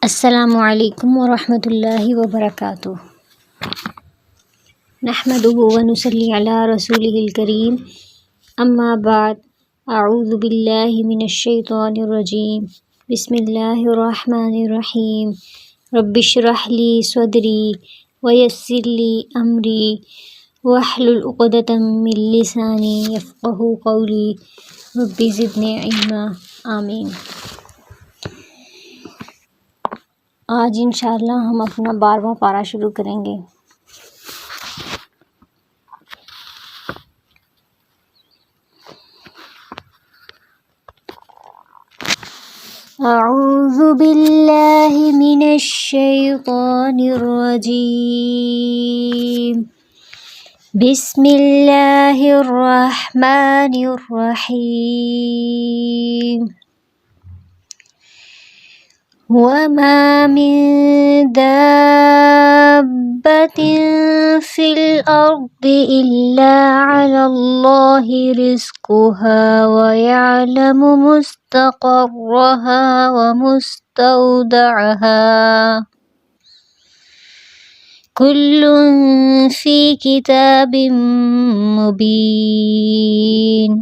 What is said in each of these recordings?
السلام علیکم ورحمۃ اللہ وبرکاتہ۔ نحمده ونصلی علی رسولہ الکریم، اما بعد، اعوذ باللہ من الشیطان الرجیم، بسم اللہ الرحمن الرحیم۔ رب اشرح لی صدری ویسر لی امری واحلل عقدۃ من لسانی یفقہوا قولی، رب زدنی علما، آمین۔ آج انشاءاللہ ہم اپنا 12واں پارہ شروع کریں گے۔ اعوذ باللہ من الشیطان الرجیم، بسم اللہ الرحمن الرحیم۔ وَمَا مِن دَابَّةٍ فِي الْأَرْضِ إِلَّا عَلَى اللَّهِ رِزْقُهَا وَيَعْلَمُ مُسْتَقَرَّهَا وَمُسْتَوْدَعَهَا كُلٌّ فِي كِتَابٍ مُبِينٍ۔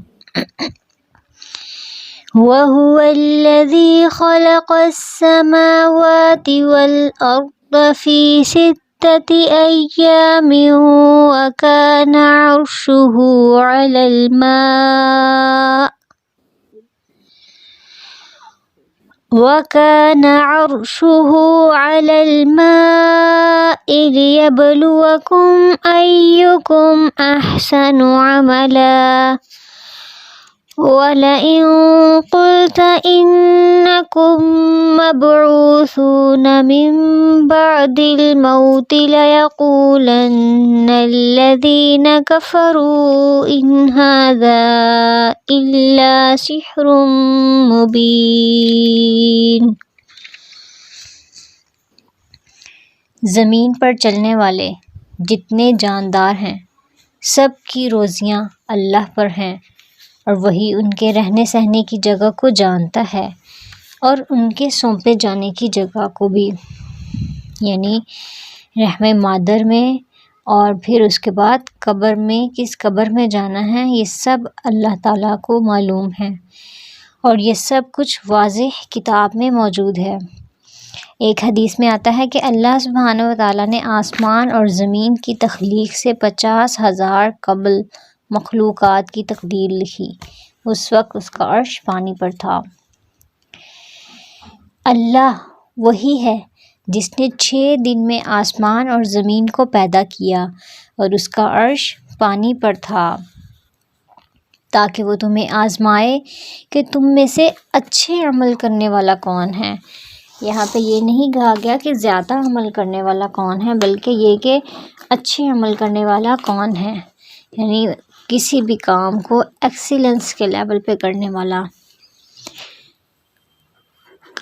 وَهُوَ الَّذِي خَلَقَ السَّمَاوَاتِ وَالْأَرْضَ فِي 6 أَيَّامٍ وَكَانَ عَرْشُهُ عَلَى الْمَاءِ لِيَبْلُوَكُمْ أَيُّكُمْ أَحْسَنُ عَمَلًا، وَلَئِن قُلْتَ إِنَّكُمْ مَبْعُوثُونَ مِن بَعْدِ الْمَوْتِ لَيَقُولَنَّ الَّذِينَ كَفَرُوا إِنْ هَذَا إِلَّا سِحْرٌ مُبِينٌ۔ زمین پر چلنے والے جتنے جاندار ہیں سب کی روزیاں اللہ پر ہیں، اور وہی ان کے رہنے سہنے کی جگہ کو جانتا ہے اور ان کے سونپے جانے کی جگہ کو بھی، یعنی رحم مادر میں اور پھر اس کے بعد قبر میں کس قبر میں جانا ہے، یہ سب اللہ تعالیٰ کو معلوم ہے، اور یہ سب کچھ واضح کتاب میں موجود ہے۔ ایک حدیث میں آتا ہے کہ اللہ سبحانہ وتعالیٰ نے آسمان اور زمین کی تخلیق سے 50,000 قبل مخلوقات کی تقدیر لکھی۔ اس وقت اس کا عرش پانی پر تھا۔ اللہ وہی ہے جس نے 6 دن میں آسمان اور زمین کو پیدا کیا اور اس کا عرش پانی پر تھا، تاکہ وہ تمہیں آزمائے کہ تم میں سے اچھے عمل کرنے والا کون ہے۔ یہاں پہ یہ نہیں کہا گیا کہ زیادہ عمل کرنے والا کون ہے، بلکہ یہ کہ اچھے عمل کرنے والا کون ہے، یعنی کسی بھی کام کو ایکسیلنس کے لیول پہ کرنے والا۔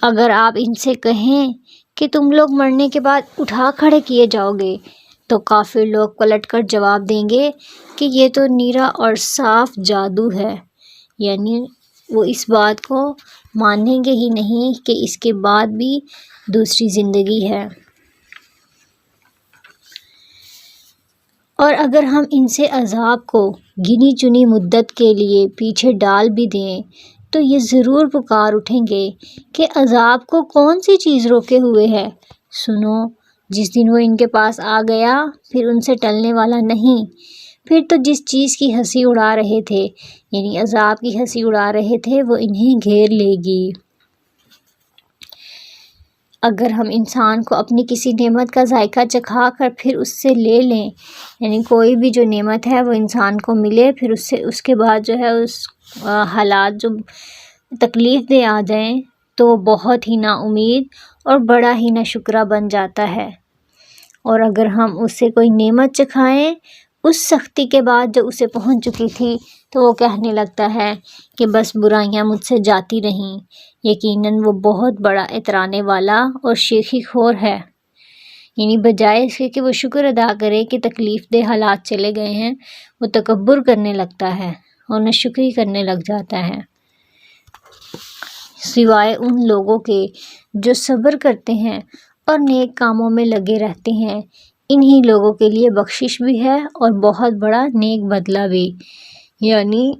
اگر آپ ان سے کہیں کہ تم لوگ مرنے کے بعد اٹھا کھڑے کیے جاؤ گے، تو کافر لوگ پلٹ کر جواب دیں گے کہ یہ تو نیرا اور صاف جادو ہے، یعنی وہ اس بات کو مانیں گے ہی نہیں کہ اس کے بعد بھی دوسری زندگی ہے۔ اور اگر ہم ان سے عذاب کو گنی چنی مدت کے لیے پیچھے ڈال بھی دیں تو یہ ضرور پکار اٹھیں گے کہ عذاب کو کون سی چیز روکے ہوئے ہے۔ سنو، جس دن وہ ان کے پاس آ گیا پھر ان سے ٹلنے والا نہیں، پھر تو جس چیز کی ہنسی اڑا رہے تھے، یعنی عذاب کی ہنسی اڑا رہے تھے، وہ انہیں گھیر لے گی۔ اگر ہم انسان کو اپنی کسی نعمت کا ذائقہ چکھا کر پھر اس سے لے لیں، یعنی کوئی بھی جو نعمت ہے وہ انسان کو ملے، پھر اس کے بعد جو ہے اس حالات جو تکلیف دہ آ جائیں، تو وہ بہت ہی نا امید اور بڑا ہی نا شکرہ بن جاتا ہے۔ اور اگر ہم اس سے کوئی نعمت چکھائیں اس سختی کے بعد جو اسے پہنچ چکی تھی، تو وہ کہنے لگتا ہے کہ بس برائیاں مجھ سے جاتی رہیں، یقیناً وہ بہت بڑا اترانے والا اور شیخی خور ہے۔ یعنی بجائے اس کے کہ وہ شکر ادا کرے کہ تکلیف دہ حالات چلے گئے ہیں، وہ تکبر کرنے لگتا ہے اور ناشکری کرنے لگ جاتا ہے۔ سوائے ان لوگوں کے جو صبر کرتے ہیں اور نیک کاموں میں لگے رہتے ہیں، انہی لوگوں کے لیے بخشش بھی ہے اور بہت بڑا نیک بدلہ بھی، یعنی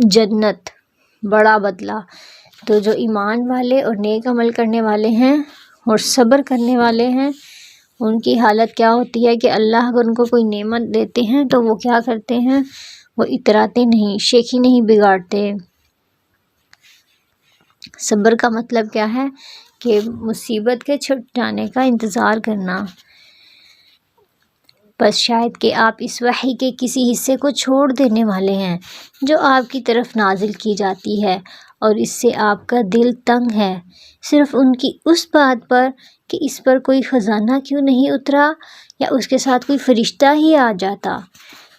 جنت، بڑا بدلہ۔ تو جو ایمان والے اور نیک عمل کرنے والے ہیں اور صبر کرنے والے ہیں، ان کی حالت کیا ہوتی ہے کہ اللہ اگر ان کو کوئی نعمت دیتے ہیں تو وہ کیا کرتے ہیں، وہ اتراتے نہیں، شیخی نہیں بگاڑتے۔ صبر کا مطلب کیا ہے کہ مصیبت کے چھٹ جانے کا انتظار کرنا۔ بس شاید کہ آپ اس وحی کے کسی حصے کو چھوڑ دینے والے ہیں جو آپ کی طرف نازل کی جاتی ہے، اور اس سے آپ کا دل تنگ ہے صرف ان کی اس بات پر کہ اس پر کوئی خزانہ کیوں نہیں اترا یا اس کے ساتھ کوئی فرشتہ ہی آ جاتا۔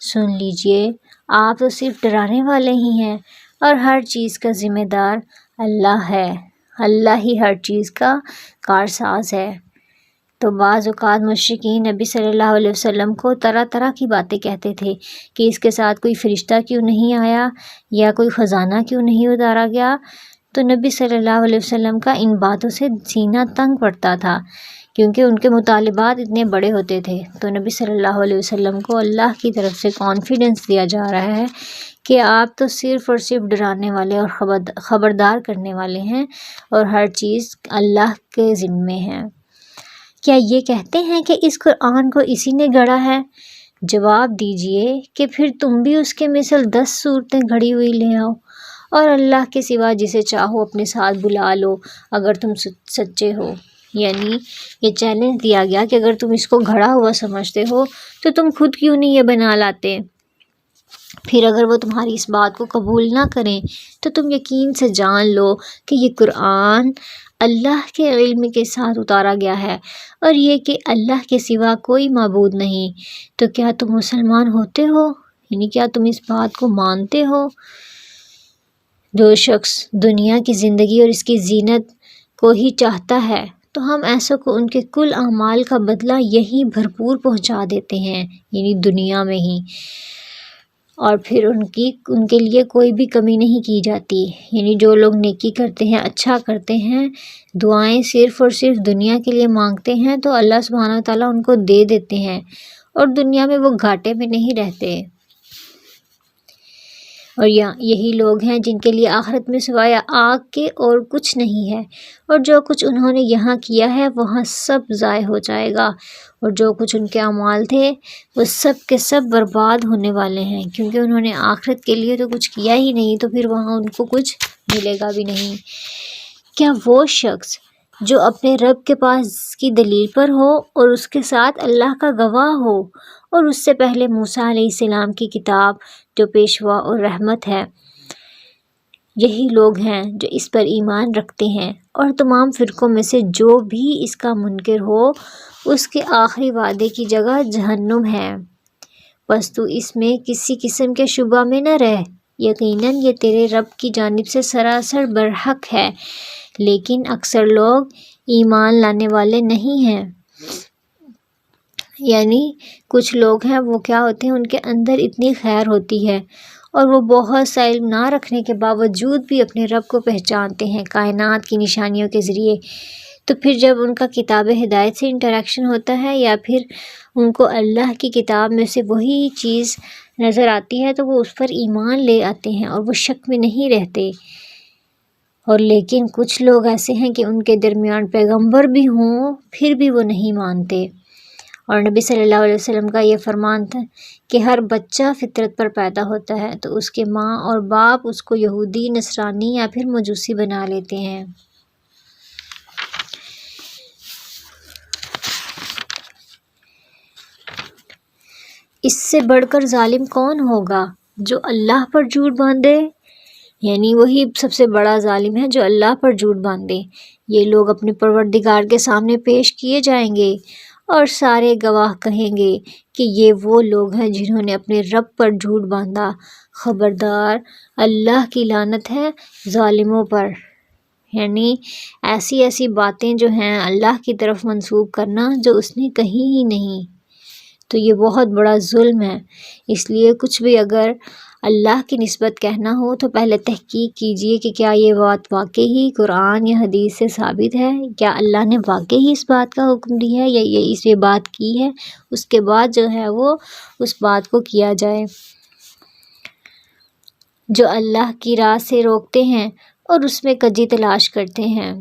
سن لیجئے، آپ تو صرف ڈرانے والے ہی ہیں، اور ہر چیز کا ذمہ دار اللہ ہے۔ اللہ ہی ہر چیز کا کارساز ہے۔ تو بعض اوقات مشرکین نبی صلی اللہ علیہ وسلم کو طرح طرح کی باتیں کہتے تھے کہ اس کے ساتھ کوئی فرشتہ کیوں نہیں آیا یا کوئی خزانہ کیوں نہیں اتارا گیا، تو نبی صلی اللہ علیہ وسلم کا ان باتوں سے سینہ تنگ پڑتا تھا، کیونکہ ان کے مطالبات اتنے بڑے ہوتے تھے۔ تو نبی صلی اللہ علیہ وسلم کو اللہ کی طرف سے کانفیڈنس دیا جا رہا ہے کہ آپ تو صرف اور صرف ڈرانے والے اور خبردار کرنے والے ہیں، اور ہر چیز اللہ کے ذمے ہے۔ کیا یہ کہتے ہیں کہ اس قرآن کو اسی نے گڑھا ہے؟ جواب دیجئے کہ پھر تم بھی اس کے مثل 10 صورتیں گھڑی ہوئی لے آؤ، اور اللہ کے سوا جسے چاہو اپنے ساتھ بلا لو اگر تم سچے ہو۔ یعنی یہ چیلنج دیا گیا کہ اگر تم اس کو گھڑا ہوا سمجھتے ہو تو تم خود کیوں نہیں یہ بنا لاتے؟ پھر اگر وہ تمہاری اس بات کو قبول نہ کریں تو تم یقین سے جان لو کہ یہ قرآن اللہ کے علم کے ساتھ اتارا گیا ہے، اور یہ کہ اللہ کے سوا کوئی معبود نہیں۔ تو کیا تم مسلمان ہوتے ہو؟ یعنی کیا تم اس بات کو مانتے ہو؟ جو شخص دنیا کی زندگی اور اس کی زینت کو ہی چاہتا ہے تو ہم ایسوں کو ان کے کل اعمال کا بدلہ یہی بھرپور پہنچا دیتے ہیں، یعنی دنیا میں ہی، اور پھر ان کے لیے کوئی بھی کمی نہیں کی جاتی۔ یعنی جو لوگ نیکی کرتے ہیں، اچھا کرتے ہیں، دعائیں صرف اور صرف دنیا کے لیے مانگتے ہیں تو اللہ سبحانہ و تعالیٰ ان کو دے دیتے ہیں، اور دنیا میں وہ گھاٹے میں نہیں رہتے۔ اور یہی لوگ ہیں جن کے لیے آخرت میں سوائے آگ کے اور کچھ نہیں ہے، اور جو کچھ انہوں نے یہاں کیا ہے وہاں سب ضائع ہو جائے گا، اور جو کچھ ان کے اعمال تھے وہ سب کے سب برباد ہونے والے ہیں، کیونکہ انہوں نے آخرت کے لیے تو کچھ کیا ہی نہیں، تو پھر وہاں ان کو کچھ ملے گا بھی نہیں۔ کیا وہ شخص جو اپنے رب کے پاس کی دلیل پر ہو اور اس کے ساتھ اللہ کا گواہ ہو، اور اس سے پہلے موسیٰ علیہ السلام کی کتاب جو پیشوا اور رحمت ہے، یہی لوگ ہیں جو اس پر ایمان رکھتے ہیں، اور تمام فرقوں میں سے جو بھی اس کا منکر ہو اس کے آخری وعدے کی جگہ جہنم ہے۔ بس تو اس میں کسی قسم کے شبہ میں نہ رہ، یقیناً یہ تیرے رب کی جانب سے سراسر برحق ہے، لیکن اکثر لوگ ایمان لانے والے نہیں ہیں۔ یعنی کچھ لوگ ہیں وہ کیا ہوتے ہیں، ان کے اندر اتنی خیر ہوتی ہے اور وہ بہت سا علم نہ رکھنے کے باوجود بھی اپنے رب کو پہچانتے ہیں کائنات کی نشانیوں کے ذریعے۔ تو پھر جب ان کا کتاب ہدایت سے انٹریکشن ہوتا ہے یا پھر ان کو اللہ کی کتاب میں سے وہی چیز نظر آتی ہے تو وہ اس پر ایمان لے آتے ہیں اور وہ شک میں نہیں رہتے۔ اور لیکن کچھ لوگ ایسے ہیں کہ ان کے درمیان پیغمبر بھی ہوں پھر بھی وہ نہیں مانتے۔ اور نبی صلی اللہ علیہ وسلم کا یہ فرمان تھا کہ ہر بچہ فطرت پر پیدا ہوتا ہے تو اس کے ماں اور باپ اس کو یہودی، نصرانی یا پھر مجوسی بنا لیتے ہیں۔ اس سے بڑھ کر ظالم کون ہوگا جو اللہ پر جھوٹ باندھے؟ یعنی وہی سب سے بڑا ظالم ہے جو اللہ پر جھوٹ باندھے۔ یہ لوگ اپنے پروردگار کے سامنے پیش کیے جائیں گے اور سارے گواہ کہیں گے کہ یہ وہ لوگ ہیں جنہوں نے اپنے رب پر جھوٹ باندھا۔ خبردار، اللہ کی لعنت ہے ظالموں پر۔ یعنی ایسی باتیں جو ہیں اللہ کی طرف منسوب کرنا جو اس نے کہی ہی نہیں، تو یہ بہت بڑا ظلم ہے۔ اس لیے کچھ بھی اگر اللہ کی نسبت کہنا ہو تو پہلے تحقیق کیجئے کہ کیا یہ بات واقعی قرآن یا حدیث سے ثابت ہے، کیا اللہ نے واقعی اس بات کا حکم دیا ہے یا یہ بات کی ہے، اس کے بعد جو ہے وہ اس بات کو کیا جائے۔ جو اللہ کی راہ سے روکتے ہیں اور اس میں کجی تلاش کرتے ہیں،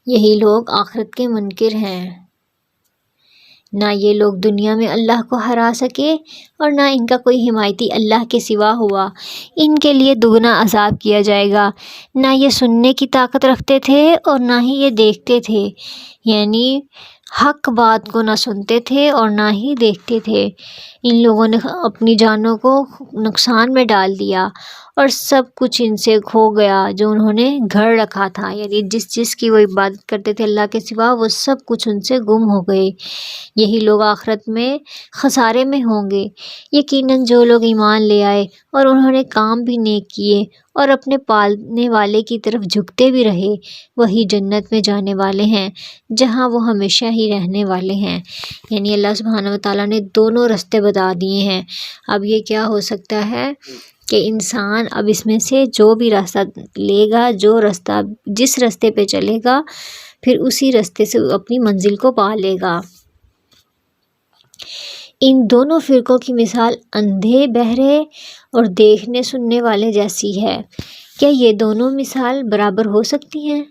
یہی لوگ آخرت کے منکر ہیں۔ نہ یہ لوگ دنیا میں اللہ کو ہرا سکے اور نہ ان کا کوئی حمایتی اللہ کے سوا ہوا، ان کے لیے دگنا عذاب کیا جائے گا۔ نہ یہ سننے کی طاقت رکھتے تھے اور نہ ہی یہ دیکھتے تھے، یعنی حق بات کو نہ سنتے تھے اور نہ ہی دیکھتے تھے۔ ان لوگوں نے اپنی جانوں کو نقصان میں ڈال دیا اور سب کچھ ان سے کھو گیا جو انہوں نے گھڑ رکھا تھا، یعنی جس کی وہ عبادت کرتے تھے اللہ کے سوا، وہ سب کچھ ان سے گم ہو گئے۔ یہی لوگ آخرت میں خسارے میں ہوں گے۔ یقیناً جو لوگ ایمان لے آئے اور انہوں نے کام بھی نیک کیے اور اپنے پالنے والے کی طرف جھکتے بھی رہے، وہی جنت میں جانے والے ہیں جہاں وہ ہمیشہ ہی رہنے والے ہیں۔ یعنی اللہ سبحانہ وتعالیٰ نے دونوں راستے بتا دیے ہیں۔ اب یہ کیا ہو سکتا ہے کہ انسان اب اس میں سے جو بھی راستہ لے گا، جس راستے پہ چلے گا، پھر اسی راستے سے اپنی منزل کو پا لے گا۔ ان دونوں فرقوں کی مثال اندھے، بہرے اور دیکھنے سننے والے جیسی ہے۔ کیا یہ دونوں مثال برابر ہو سکتی ہیں؟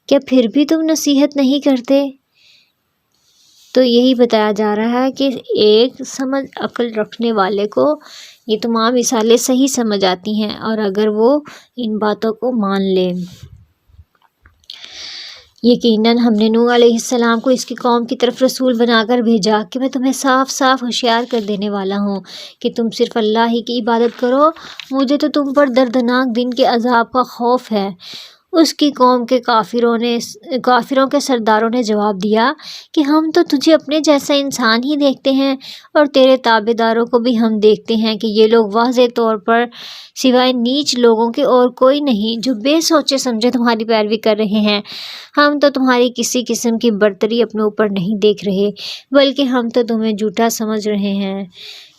کیا پھر بھی تم نصیحت نہیں کرتے؟ تو یہی بتایا جا رہا ہے کہ ایک سمجھ عقل رکھنے والے کو یہ تمام مثالیں صحیح سمجھ آتی ہیں، اور اگر وہ ان باتوں کو مان لے۔ یقیناً ہم نے نوح علیہ السلام کو اس کی قوم کی طرف رسول بنا کر بھیجا کہ میں تمہیں صاف صاف ہوشیار کر دینے والا ہوں کہ تم صرف اللہ ہی کی عبادت کرو، مجھے تو تم پر دردناک دن کے عذاب کا خوف ہے۔ اس کی قوم کے کافروں کے سرداروں نے جواب دیا کہ ہم تو تجھے اپنے جیسا انسان ہی دیکھتے ہیں اور تیرے تابع داروں کو بھی ہم دیکھتے ہیں کہ یہ لوگ واضح طور پر سوائے نیچ لوگوں کے اور کوئی نہیں جو بے سوچے سمجھے تمہاری پیروی کر رہے ہیں۔ ہم تو تمہاری کسی قسم کی برتری اپنے اوپر نہیں دیکھ رہے، بلکہ ہم تو تمہیں جھوٹا سمجھ رہے ہیں۔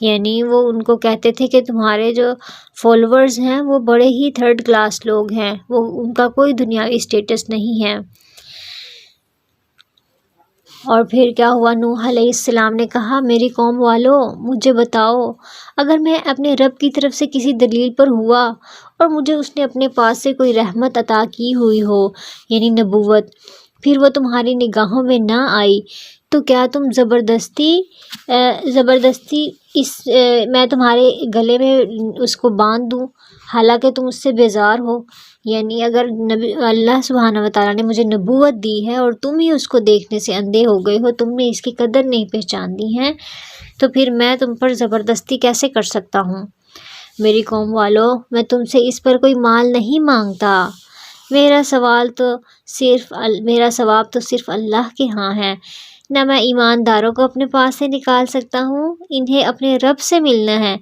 یعنی وہ ان کو کہتے تھے کہ تمہارے جو فالوورز ہیں وہ بڑے ہی تھرڈ کلاس لوگ ہیں، ان کا کوئی دنیاوی اسٹیٹس نہیں ہے۔ اور پھر کیا ہوا؟ نوح علیہ السلام نے کہا، میری قوم والو، مجھے بتاؤ، اگر میں اپنے رب کی طرف سے کسی دلیل پر ہوا اور مجھے اس نے اپنے پاس سے کوئی رحمت عطا کی ہوئی ہو، یعنی نبوت، پھر وہ تمہاری نگاہوں میں نہ آئی، تو کیا تم زبردستی میں تمہارے گلے میں اس کو باندھ دوں حالانکہ تم اس سے بیزار ہو؟ یعنی اگر اللہ سبحانہ وتعالیٰ نے مجھے نبوت دی ہے اور تم ہی اس کو دیکھنے سے اندھے ہو گئے ہو، تم نے اس کی قدر نہیں پہچان دی ہے، تو پھر میں تم پر زبردستی کیسے کر سکتا ہوں؟ میری قوم والو، میں تم سے اس پر کوئی مال نہیں مانگتا، میرا ثواب تو صرف اللہ کے ہاں ہے۔ نہ میں ایمانداروں کو اپنے پاس سے نکال سکتا ہوں، انہیں اپنے رب سے ملنا ہے،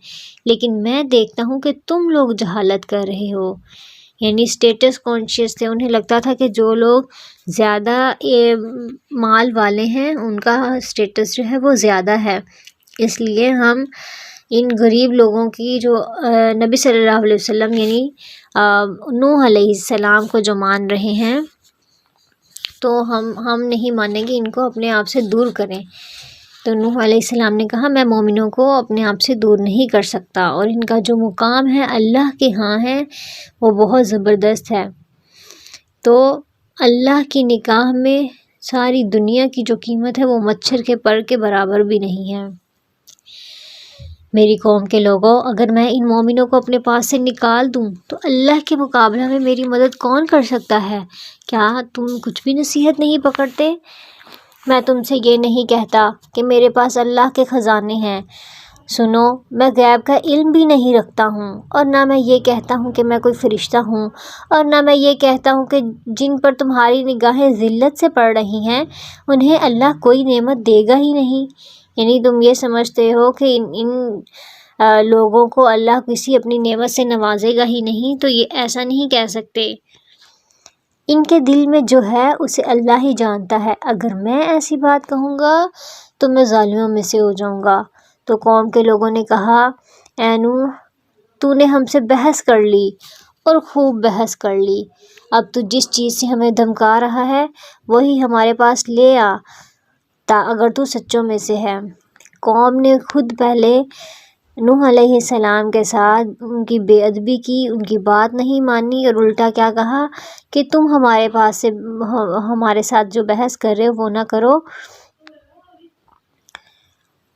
لیکن میں دیکھتا ہوں کہ تم لوگ جہالت کر رہے ہو۔ یعنی اسٹیٹس کانشیس تھے، انہیں لگتا تھا کہ جو لوگ زیادہ مال والے ہیں ان کا اسٹیٹس جو ہے وہ زیادہ ہے، اس لیے ہم ان غریب لوگوں کی جو نبی صلی اللہ علیہ وسلم یعنی نوح علیہ السلام کو جو مان رہے ہیں، تو ہم نہیں مانیں گے، ان کو اپنے آپ سے دور کریں۔ تو نوح علیہ السلام نے کہا، میں مومنوں کو اپنے آپ سے دور نہیں کر سکتا، اور ان کا جو مقام ہے اللہ کے ہاں ہے وہ بہت زبردست ہے۔ تو اللہ کی نگاہ میں ساری دنیا کی جو قیمت ہے وہ مچھر کے پر کے برابر بھی نہیں ہے۔ میری قوم کے لوگوں، اگر میں ان مومنوں کو اپنے پاس سے نکال دوں تو اللہ کے مقابلہ میں میری مدد کون کر سکتا ہے؟ کیا تم کچھ بھی نصیحت نہیں پکڑتے؟ میں تم سے یہ نہیں کہتا کہ میرے پاس اللہ کے خزانے ہیں، سنو، میں غیب کا علم بھی نہیں رکھتا ہوں، اور نہ میں یہ کہتا ہوں کہ میں کوئی فرشتہ ہوں، اور نہ میں یہ کہتا ہوں کہ جن پر تمہاری نگاہیں ذلت سے پڑ رہی ہیں انہیں اللہ کوئی نعمت دے گا ہی نہیں۔ یعنی تم یہ سمجھتے ہو کہ ان لوگوں کو اللہ کسی اپنی نعمت سے نوازے گا ہی نہیں، تو یہ ایسا نہیں کہہ سکتے۔ ان کے دل میں جو ہے اسے اللہ ہی جانتا ہے، اگر میں ایسی بات کہوں گا تو میں ظالموں میں سے ہو جاؤں گا۔ تو قوم کے لوگوں نے کہا، اے نوح تو نے ہم سے بحث کر لی اور خوب بحث کر لی، اب تو جس چیز سے ہمیں دھمکا رہا ہے وہی ہمارے پاس لے آ اگر تو سچوں میں سے ہے۔ قوم نے خود پہلے نوح علیہ السلام کے ساتھ ان کی بے ادبی کی، ان کی بات نہیں مانی اور الٹا کیا کہا کہ تم ہمارے ساتھ جو بحث کر رہے ہو وہ نہ کرو،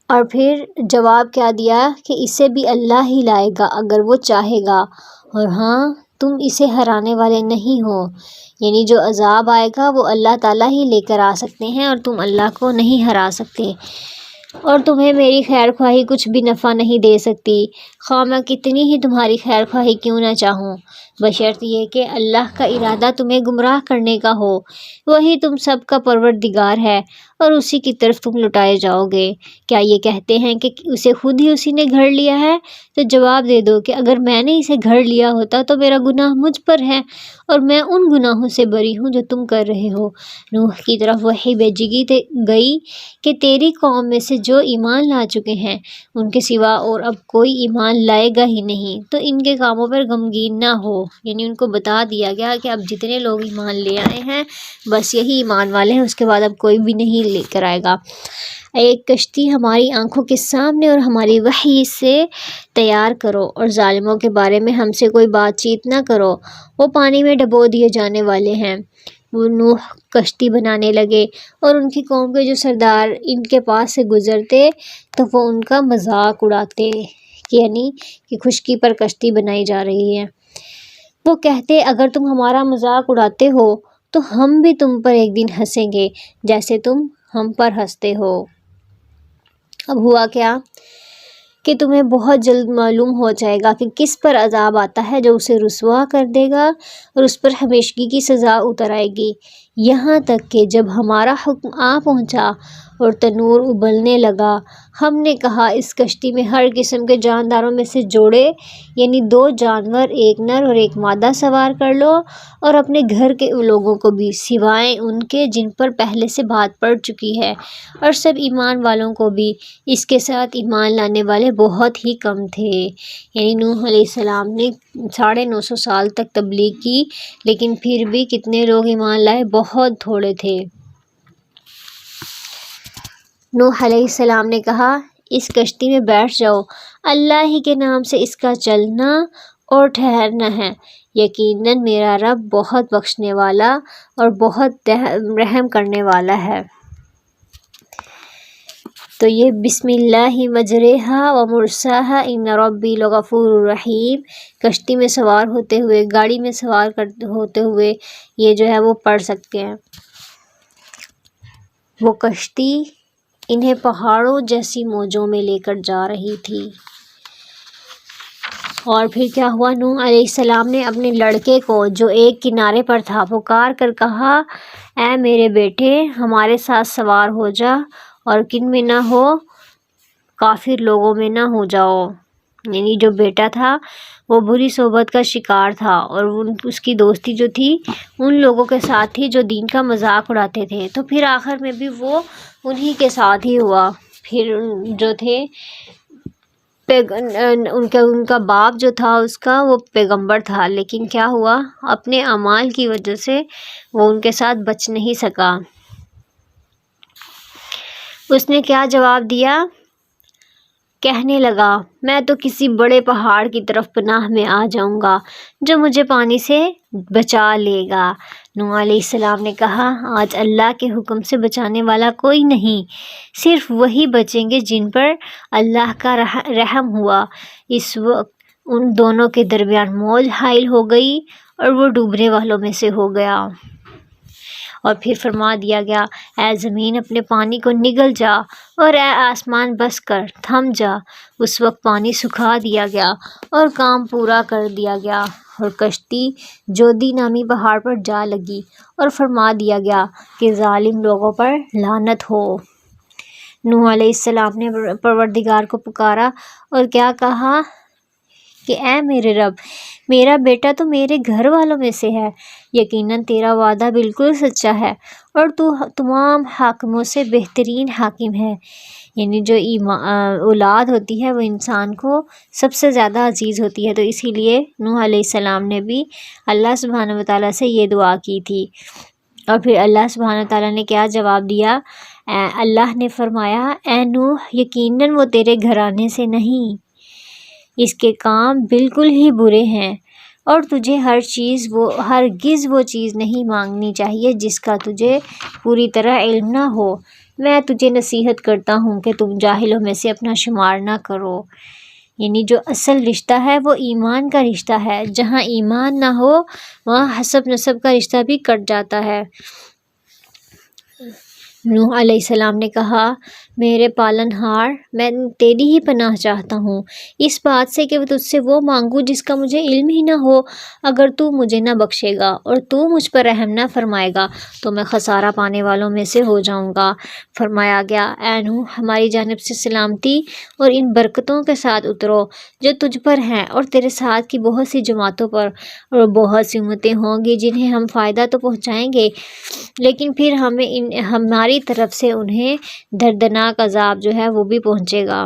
اور پھر جواب کیا دیا کہ اسے بھی اللہ ہی لائے گا اگر وہ چاہے گا، اور ہاں تم اسے ہرانے والے نہیں ہو، یعنی جو عذاب آئے گا وہ اللہ تعالیٰ ہی لے کر آ سکتے ہیں اور تم اللہ کو نہیں ہرا سکتے، اور تمہیں میری خیر خواہی کچھ بھی نفع نہیں دے سکتی، خواہ میں کتنی ہی تمہاری خیر خواہی کیوں نہ چاہوں، بشرط یہ کہ اللہ کا ارادہ تمہیں گمراہ کرنے کا ہو، وہی تم سب کا پروردگار ہے اور اسی کی طرف تم لٹائے جاؤ گے۔ کیا یہ کہتے ہیں کہ اسے خود ہی اسی نے گھڑ لیا ہے؟ تو جواب دے دو کہ اگر میں نے اسے گھڑ لیا ہوتا تو میرا گناہ مجھ پر ہے اور میں ان گناہوں سے بری ہوں جو تم کر رہے ہو۔ نوح کی طرف وحی بھیجی گئی کہ تیری قوم میں سے جو ایمان لا چکے ہیں ان کے سوا اور اب کوئی ایمان لائے گا ہی نہیں، تو ان کے کاموں پر غمگین نہ ہو، یعنی ان کو بتا دیا گیا کہ اب جتنے لوگ ایمان لے آئے ہیں بس یہی ایمان والے ہیں، اس کے بعد اب کوئی بھی نہیں لے کر آئے گا۔ ایک کشتی ہماری آنکھوں کے سامنے اور ہماری وحی سے تیار کرو، اور ظالموں کے بارے میں ہم سے کوئی بات چیت نہ کرو، وہ پانی میں ڈبو دیے جانے والے ہیں۔ وہ نوح کشتی بنانے لگے اور ان کی قوم کے جو سردار ان کے پاس سے گزرتے تو وہ ان کا مذاق اڑاتے، یعنی کہ خشکی پر کشتی بنائی جا رہی ہے۔ وہ کہتے اگر تم ہمارا مذاق اڑاتے ہو تو ہم بھی تم پر ایک دن ہنسیں گے جیسے تم ہم پر ہنستے ہو۔ اب ہوا کیا کہ تمہیں بہت جلد معلوم ہو جائے گا کہ کس پر عذاب آتا ہے جو اسے رسوا کر دے گا اور اس پر ہمیشگی کی سزا اتر آئے گی، یہاں تک کہ جب ہمارا حکم آ پہنچا اور تنور ابلنے لگا، ہم نے کہا اس کشتی میں ہر قسم کے جانداروں میں سے جوڑے، یعنی 2 جانور، ایک نر اور ایک مادہ سوار کر لو، اور اپنے گھر کے لوگوں کو بھی سوائے ان کے جن پر پہلے سے بات پڑ چکی ہے، اور سب ایمان والوں کو بھی۔ اس کے ساتھ ایمان لانے والے بہت ہی کم تھے، یعنی نوح علیہ السلام نے 950 سال تک تبلیغ کی لیکن پھر بھی کتنے لوگ ایمان لائے؟ بہت تھوڑے تھے۔ نوح علیہ السلام نے کہا اس کشتی میں بیٹھ جاؤ، اللہ ہی کے نام سے اس کا چلنا اور ٹھہرنا ہے، یقیناً میرا رب بہت بخشنے والا اور بہت رحم کرنے والا ہے۔ تو یہ بسم اللہ مجریہا و مرساہا ان ربی لغفور رحیم، کشتی میں سوار ہوتے ہوئے، گاڑی میں سوار ہوتے ہوئے یہ جو ہے وہ پڑھ سکتے ہیں۔ وہ کشتی انہیں پہاڑوں جیسی موجوں میں لے کر جا رہی تھی۔ اور پھر کیا ہوا؟ نوح علیہ السلام نے اپنے لڑکے کو جو ایک کنارے پر تھا پکار کر کہا اے میرے بیٹے ہمارے ساتھ سوار ہو جا اور کن میں نہ ہو، کافر لوگوں میں نہ ہو جاؤ، یعنی جو بیٹا تھا وہ بری صحبت کا شکار تھا اور اس کی دوستی جو تھی ان لوگوں کے ساتھ تھی جو دین کا مذاق اڑاتے تھے، تو پھر آخر میں بھی وہ انہی کے ساتھ ہی ہوا۔ پھر جو تھے ان کا باپ جو تھا اس کا وہ پیغمبر تھا، لیکن کیا ہوا اپنے اعمال کی وجہ سے وہ ان کے ساتھ بچ نہیں سکا۔ اس نے کیا جواب دیا؟ کہنے لگا میں تو کسی بڑے پہاڑ کی طرف پناہ میں آ جاؤں گا جو مجھے پانی سے بچا لے گا۔ نوح علیہ السلام نے کہا آج اللہ کے حکم سے بچانے والا کوئی نہیں، صرف وہی بچیں گے جن پر اللہ کا رحم ہوا۔ اس وقت ان دونوں کے درمیان موج حائل ہو گئی اور وہ ڈوبنے والوں میں سے ہو گیا۔ اور پھر فرما دیا گیا اے زمین اپنے پانی کو نگل جا اور اے آسمان بس کر تھم جا۔ اس وقت پانی سکھا دیا گیا اور کام پورا کر دیا گیا اور کشتی جودی نامی پہاڑ پر جا لگی، اور فرما دیا گیا کہ ظالم لوگوں پر لعنت ہو۔ نوح علیہ السلام نے پروردگار کو پکارا اور کیا کہا کہ اے میرے رب، میرا بیٹا تو میرے گھر والوں میں سے ہے، یقیناً تیرا وعدہ بالکل سچا ہے اور تو تمام حاکموں سے بہترین حاکم ہے۔ یعنی جو اولاد ہوتی ہے وہ انسان کو سب سے زیادہ عزیز ہوتی ہے، تو اسی لیے نوح علیہ السلام نے بھی اللہ سبحانہ وتعالیٰ سے یہ دعا کی تھی۔ اور پھر اللہ سبحانہ وتعالیٰ نے کیا جواب دیا؟ اللہ نے فرمایا، اے نوح، یقیناً وہ تیرے گھرانے سے نہیں، اس کے کام بالکل ہی برے ہیں، اور تجھے ہرگز وہ چیز نہیں مانگنی چاہیے جس کا تجھے پوری طرح علم نہ ہو۔ میں تجھے نصیحت کرتا ہوں کہ تم جاہلوں میں سے اپنا شمار نہ کرو۔ یعنی جو اصل رشتہ ہے وہ ایمان کا رشتہ ہے، جہاں ایمان نہ ہو وہاں حسب نسب کا رشتہ بھی کٹ جاتا ہے۔ نوح علیہ السلام نے کہا، میرے پالن ہار، میں تیری ہی پناہ چاہتا ہوں اس بات سے کہ تجھ سے وہ مانگوں جس کا مجھے علم ہی نہ ہو۔ اگر تو مجھے نہ بخشے گا اور تو مجھ پر رحم نہ فرمائے گا تو میں خسارہ پانے والوں میں سے ہو جاؤں گا۔ فرمایا گیا، اے نوح، ہماری جانب سے سلامتی اور ان برکتوں کے ساتھ اترو جو تجھ پر ہیں اور تیرے ساتھ کی بہت سی جماعتوں پر، اور بہت سی امتیں ہوں گی جنہیں ہم فائدہ تو پہنچائیں گے، لیکن پھر ہماری طرف سے انہیں دردناک عذاب جو ہے وہ بھی پہنچے گا۔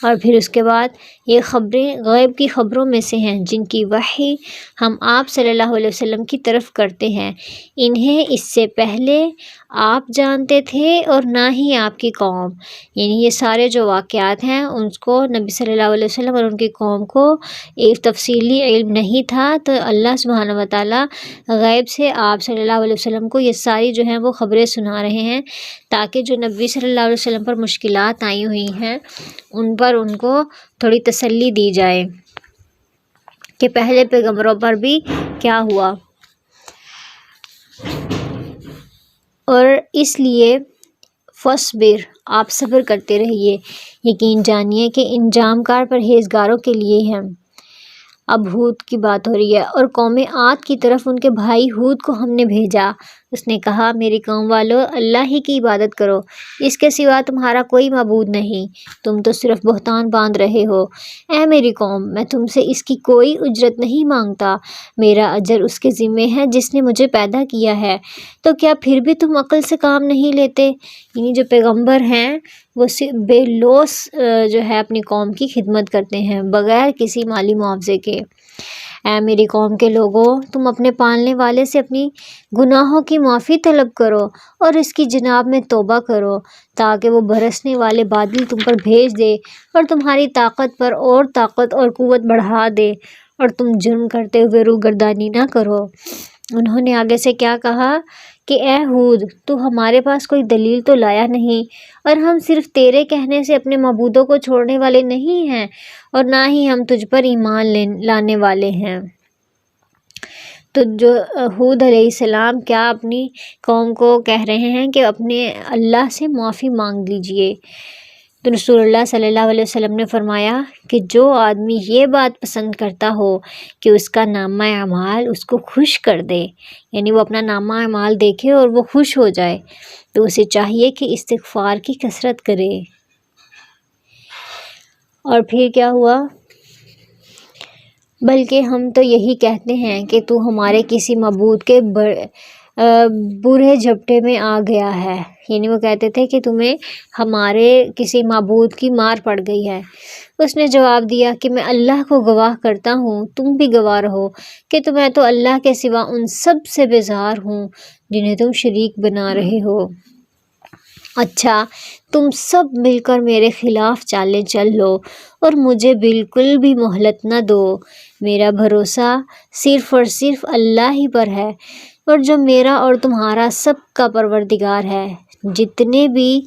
اور پھر اس کے بعد یہ خبریں غیب کی خبروں میں سے ہیں جن کی وحی ہم آپ صلی اللہ علیہ وسلم کی طرف کرتے ہیں، انہیں اس سے پہلے آپ جانتے تھے اور نہ ہی آپ کی قوم۔ یعنی یہ سارے جو واقعات ہیں ان کو نبی صلی اللہ علیہ وسلم اور ان کی قوم کو ایک تفصیلی علم نہیں تھا، تو اللہ سبحانہ وتعالیٰ غیب سے آپ صلی اللہ علیہ وسلم کو یہ ساری جو ہیں وہ خبریں سنا رہے ہیں، تاکہ جو نبی صلی اللہ علیہ وسلم پر مشکلات آئی ہوئی ہیں ان پر ان کو تھوڑی تسلی دی جائے کہ پہلے پیغمبروں پر بھی کیا ہوا۔ اور اس لیے فصبر، آپ صبر کرتے رہیے، یقین جانیے کہ انجام کار پرہیزگاروں کے لیے ہیں۔ اب ہود کی بات ہو رہی ہے، اور قوم عاد کی طرف ان کے بھائی ہود کو ہم نے بھیجا۔ اس نے کہا، میری قوم والو، اللہ ہی کی عبادت کرو، اس کے سوا تمہارا کوئی معبود نہیں، تم تو صرف بہتان باندھ رہے ہو۔ اے میری قوم، میں تم سے اس کی کوئی اجرت نہیں مانگتا، میرا اجر اس کے ذمے ہے جس نے مجھے پیدا کیا ہے، تو کیا پھر بھی تم عقل سے کام نہیں لیتے؟ یعنی جو پیغمبر ہیں وہ بے لوث جو ہے اپنی قوم کی خدمت کرتے ہیں بغیر کسی مالی معاوضے کے۔ اے میری قوم کے لوگوں، تم اپنے پالنے والے سے اپنی گناہوں کی معافی طلب کرو اور اس کی جناب میں توبہ کرو، تاکہ وہ برسنے والے بادل تم پر بھیج دے اور تمہاری طاقت پر اور طاقت اور قوت بڑھا دے اور تم جرم کرتے ہوئے روگردانی نہ کرو۔ انہوں نے آگے سے کیا کہا کہ اے ہود، تو ہمارے پاس کوئی دلیل تو لایا نہیں، اور ہم صرف تیرے کہنے سے اپنے معبودوں کو چھوڑنے والے نہیں ہیں، اور نہ ہی ہم تجھ پر ایمان لانے والے ہیں۔ تو جو ہود علیہ السلام کیا اپنی قوم کو کہہ رہے ہیں کہ اپنے اللہ سے معافی مانگ لیجئے۔ تو رسول اللہ صلی اللہ علیہ وسلم نے فرمایا کہ جو آدمی یہ بات پسند کرتا ہو کہ اس کا نامہ اعمال اس کو خوش کر دے، یعنی وہ اپنا نامہ اعمال دیکھے اور وہ خوش ہو جائے، تو اسے چاہیے کہ استغفار کی کثرت کرے۔ اور پھر کیا ہوا؟ بلکہ ہم تو یہی کہتے ہیں کہ تو ہمارے کسی معبود کے برے جھپٹے میں آ گیا ہے، یعنی وہ کہتے تھے کہ تمہیں ہمارے کسی معبود کی مار پڑ گئی ہے۔ اس نے جواب دیا کہ میں اللہ کو گواہ کرتا ہوں، تم بھی گواہ رہو کہ میں تو اللہ کے سوا ان سب سے بیزار ہوں جنہیں تم شریک بنا رہے ہو۔ اچھا، تم سب مل کر میرے خلاف چالیں چل لو اور مجھے بالکل بھی مہلت نہ دو۔ میرا بھروسہ صرف اور صرف اللہ ہی پر ہے، اور جو میرا اور تمہارا سب کا پروردگار ہے۔ جتنے بھی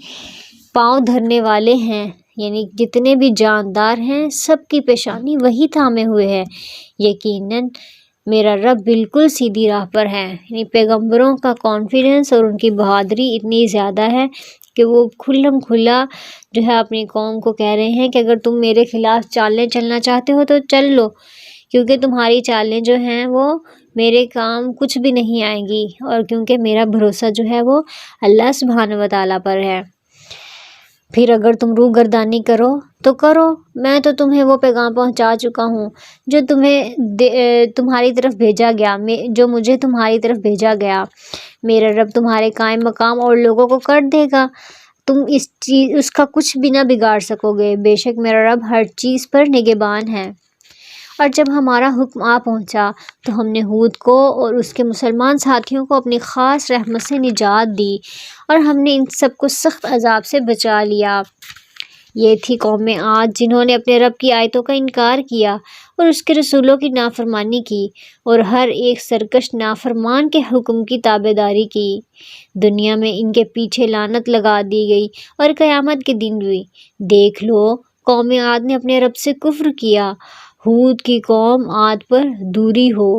پاؤں دھرنے والے ہیں، یعنی جتنے بھی جاندار ہیں، سب کی پیشانی وہی تھامے ہوئے ہے۔ یقیناً میرا رب بالکل سیدھی راہ پر ہے۔ یعنی پیغمبروں کا کانفیڈنس اور ان کی بہادری اتنی زیادہ ہے کہ وہ کھلم کھلا جو ہے اپنی قوم کو کہہ رہے ہیں کہ اگر تم میرے خلاف چالیں چلنا چاہتے ہو تو چل لو، کیونکہ تمہاری چالیں جو ہیں وہ میرے کام کچھ بھی نہیں آئیں گی، اور کیونکہ میرا بھروسہ جو ہے وہ اللہ سبحانہ وتعالیٰ پر ہے۔ پھر اگر تم روح گردانی کرو تو کرو، میں تو تمہیں وہ پیغام پہنچا چکا ہوں جو تمہاری طرف بھیجا گیا، جو مجھے تمہاری طرف بھیجا گیا۔ میرا رب تمہارے قائم مقام اور لوگوں کو کر دے گا، تم اس کا کچھ بھی نہ بگاڑ سکو گے، بے شک میرا رب ہر چیز پر نگہبان ہے۔ اور جب ہمارا حکم آ پہنچا تو ہم نے ہود کو اور اس کے مسلمان ساتھیوں کو اپنی خاص رحمت سے نجات دی، اور ہم نے ان سب کو سخت عذاب سے بچا لیا۔ یہ تھی قوم عاد جنہوں نے اپنے رب کی آیتوں کا انکار کیا اور اس کے رسولوں کی نافرمانی کی، اور ہر ایک سرکش نافرمان کے حکم کی تابعداری کی۔ دنیا میں ان کے پیچھے لعنت لگا دی گئی اور قیامت کے دن بھی۔ دیکھ لو، قوم عاد نے اپنے رب سے کفر کیا، ہود کی قوم عاد پر دوری ہو۔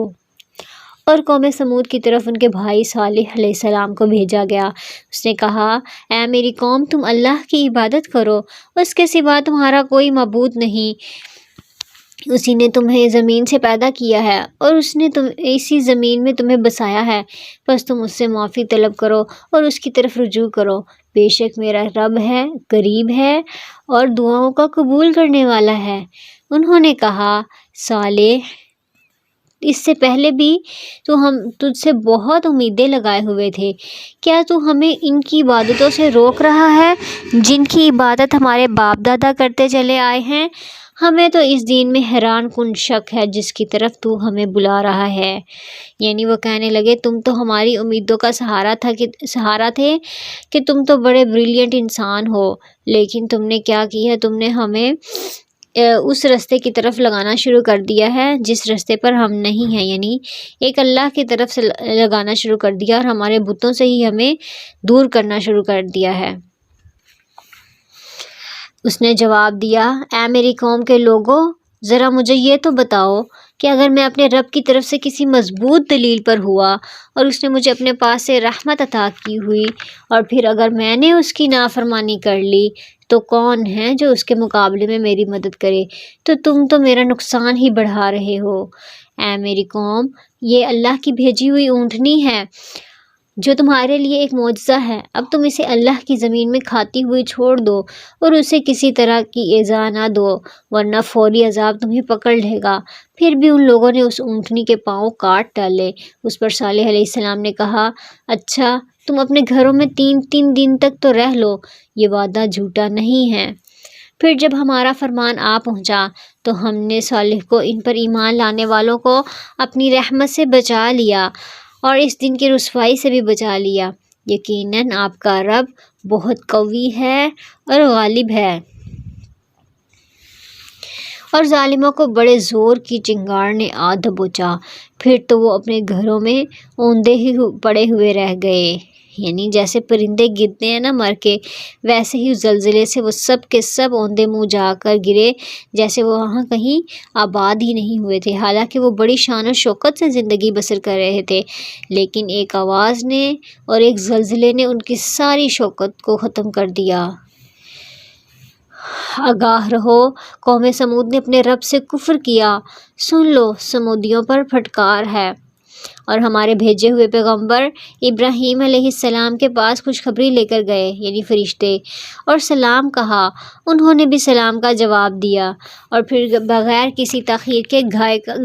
اور قوم سمود کی طرف ان کے بھائی صالح علیہ السلام کو بھیجا گیا۔ اس نے کہا، اے میری قوم، تم اللہ کی عبادت کرو، اس کے سوا تمہارا کوئی معبود نہیں۔ اسی نے تمہیں زمین سے پیدا کیا ہے اور اس نے اسی زمین میں تمہیں بسایا ہے، بس تم اس سے معافی طلب کرو اور اس کی طرف رجوع کرو، بے شک میرا رب ہے، قریب ہے اور دعاؤں کا قبول کرنے والا ہے۔ انہوں نے کہا، صالح، اس سے پہلے بھی تو ہم تجھ سے بہت امیدیں لگائے ہوئے تھے، کیا تو ہمیں ان کی عبادتوں سے روک رہا ہے جن کی عبادت ہمارے باپ دادا کرتے چلے آئے ہیں؟ ہمیں تو اس دین میں حیران کن شک ہے جس کی طرف تو ہمیں بلا رہا ہے۔ یعنی وہ کہنے لگے، تم تو ہماری امیدوں کا سہارا تھے کہ تم تو بڑے بریلینٹ انسان ہو، لیکن تم نے کیا کیا، تم نے ہمیں اس رستے کی طرف لگانا شروع کر دیا ہے جس رستے پر ہم نہیں ہیں، یعنی ایک اللہ کی طرف سے لگانا شروع کر دیا اور ہمارے بتوں سے ہی ہمیں دور کرنا شروع کر دیا ہے۔ اس نے جواب دیا، اے میری قوم کے لوگوں، ذرا مجھے یہ تو بتاؤ کہ اگر میں اپنے رب کی طرف سے کسی مضبوط دلیل پر ہوا اور اس نے مجھے اپنے پاس سے رحمت عطا کی ہوئی، اور پھر اگر میں نے اس کی نافرمانی کر لی، تو کون ہے جو اس کے مقابلے میں میری مدد کرے؟ تو تم تو میرا نقصان ہی بڑھا رہے ہو۔ اے میری قوم، یہ اللہ کی بھیجی ہوئی اونٹنی ہے جو تمہارے لیے ایک معجزہ ہے، اب تم اسے اللہ کی زمین میں کھاتی ہوئی چھوڑ دو اور اسے کسی طرح کی ایذا نہ دو، ورنہ فوری عذاب تمہیں پکڑ لے گا۔ پھر بھی ان لوگوں نے اس اونٹنی کے پاؤں کاٹ ڈالے۔ اس پر صالح علیہ السلام نے کہا، اچھا، تم اپنے گھروں میں 3 دن تک تو رہ لو، یہ وعدہ جھوٹا نہیں ہے۔ پھر جب ہمارا فرمان آ پہنچا تو ہم نے صالح کو ان پر ایمان لانے والوں کو اپنی رحمت سے بچا لیا اور اس دن کی رسوائی سے بھی بچا لیا۔ یقیناً آپ کا رب بہت قوی ہے اور غالب ہے۔ اور ظالموں کو بڑے زور کی چنگاڑ نے آ دبوچا، پھر تو وہ اپنے گھروں میں اوندے ہی پڑے ہوئے رہ گئے، یعنی جیسے پرندے گرتے ہیں نا مر کے، ویسے ہی اس زلزلے سے وہ سب کے سب اوندے منہ جا کر گرے، جیسے وہ وہاں کہیں آباد ہی نہیں ہوئے تھے، حالانکہ وہ بڑی شان و شوکت سے زندگی بسر کر رہے تھے، لیکن ایک آواز نے اور ایک زلزلے نے ان کی ساری شوکت کو ختم کر دیا۔ آگاہ رہو، قوم سمود نے اپنے رب سے کفر کیا، سن لو، سمودیوں پر پھٹکار ہے۔ اور ہمارے بھیجے ہوئے پیغمبر ابراہیم علیہ السلام کے پاس خوشخبری لے کر گئے، یعنی فرشتے، اور سلام کہا، انہوں نے بھی سلام کا جواب دیا، اور پھر بغیر کسی تاخیر کے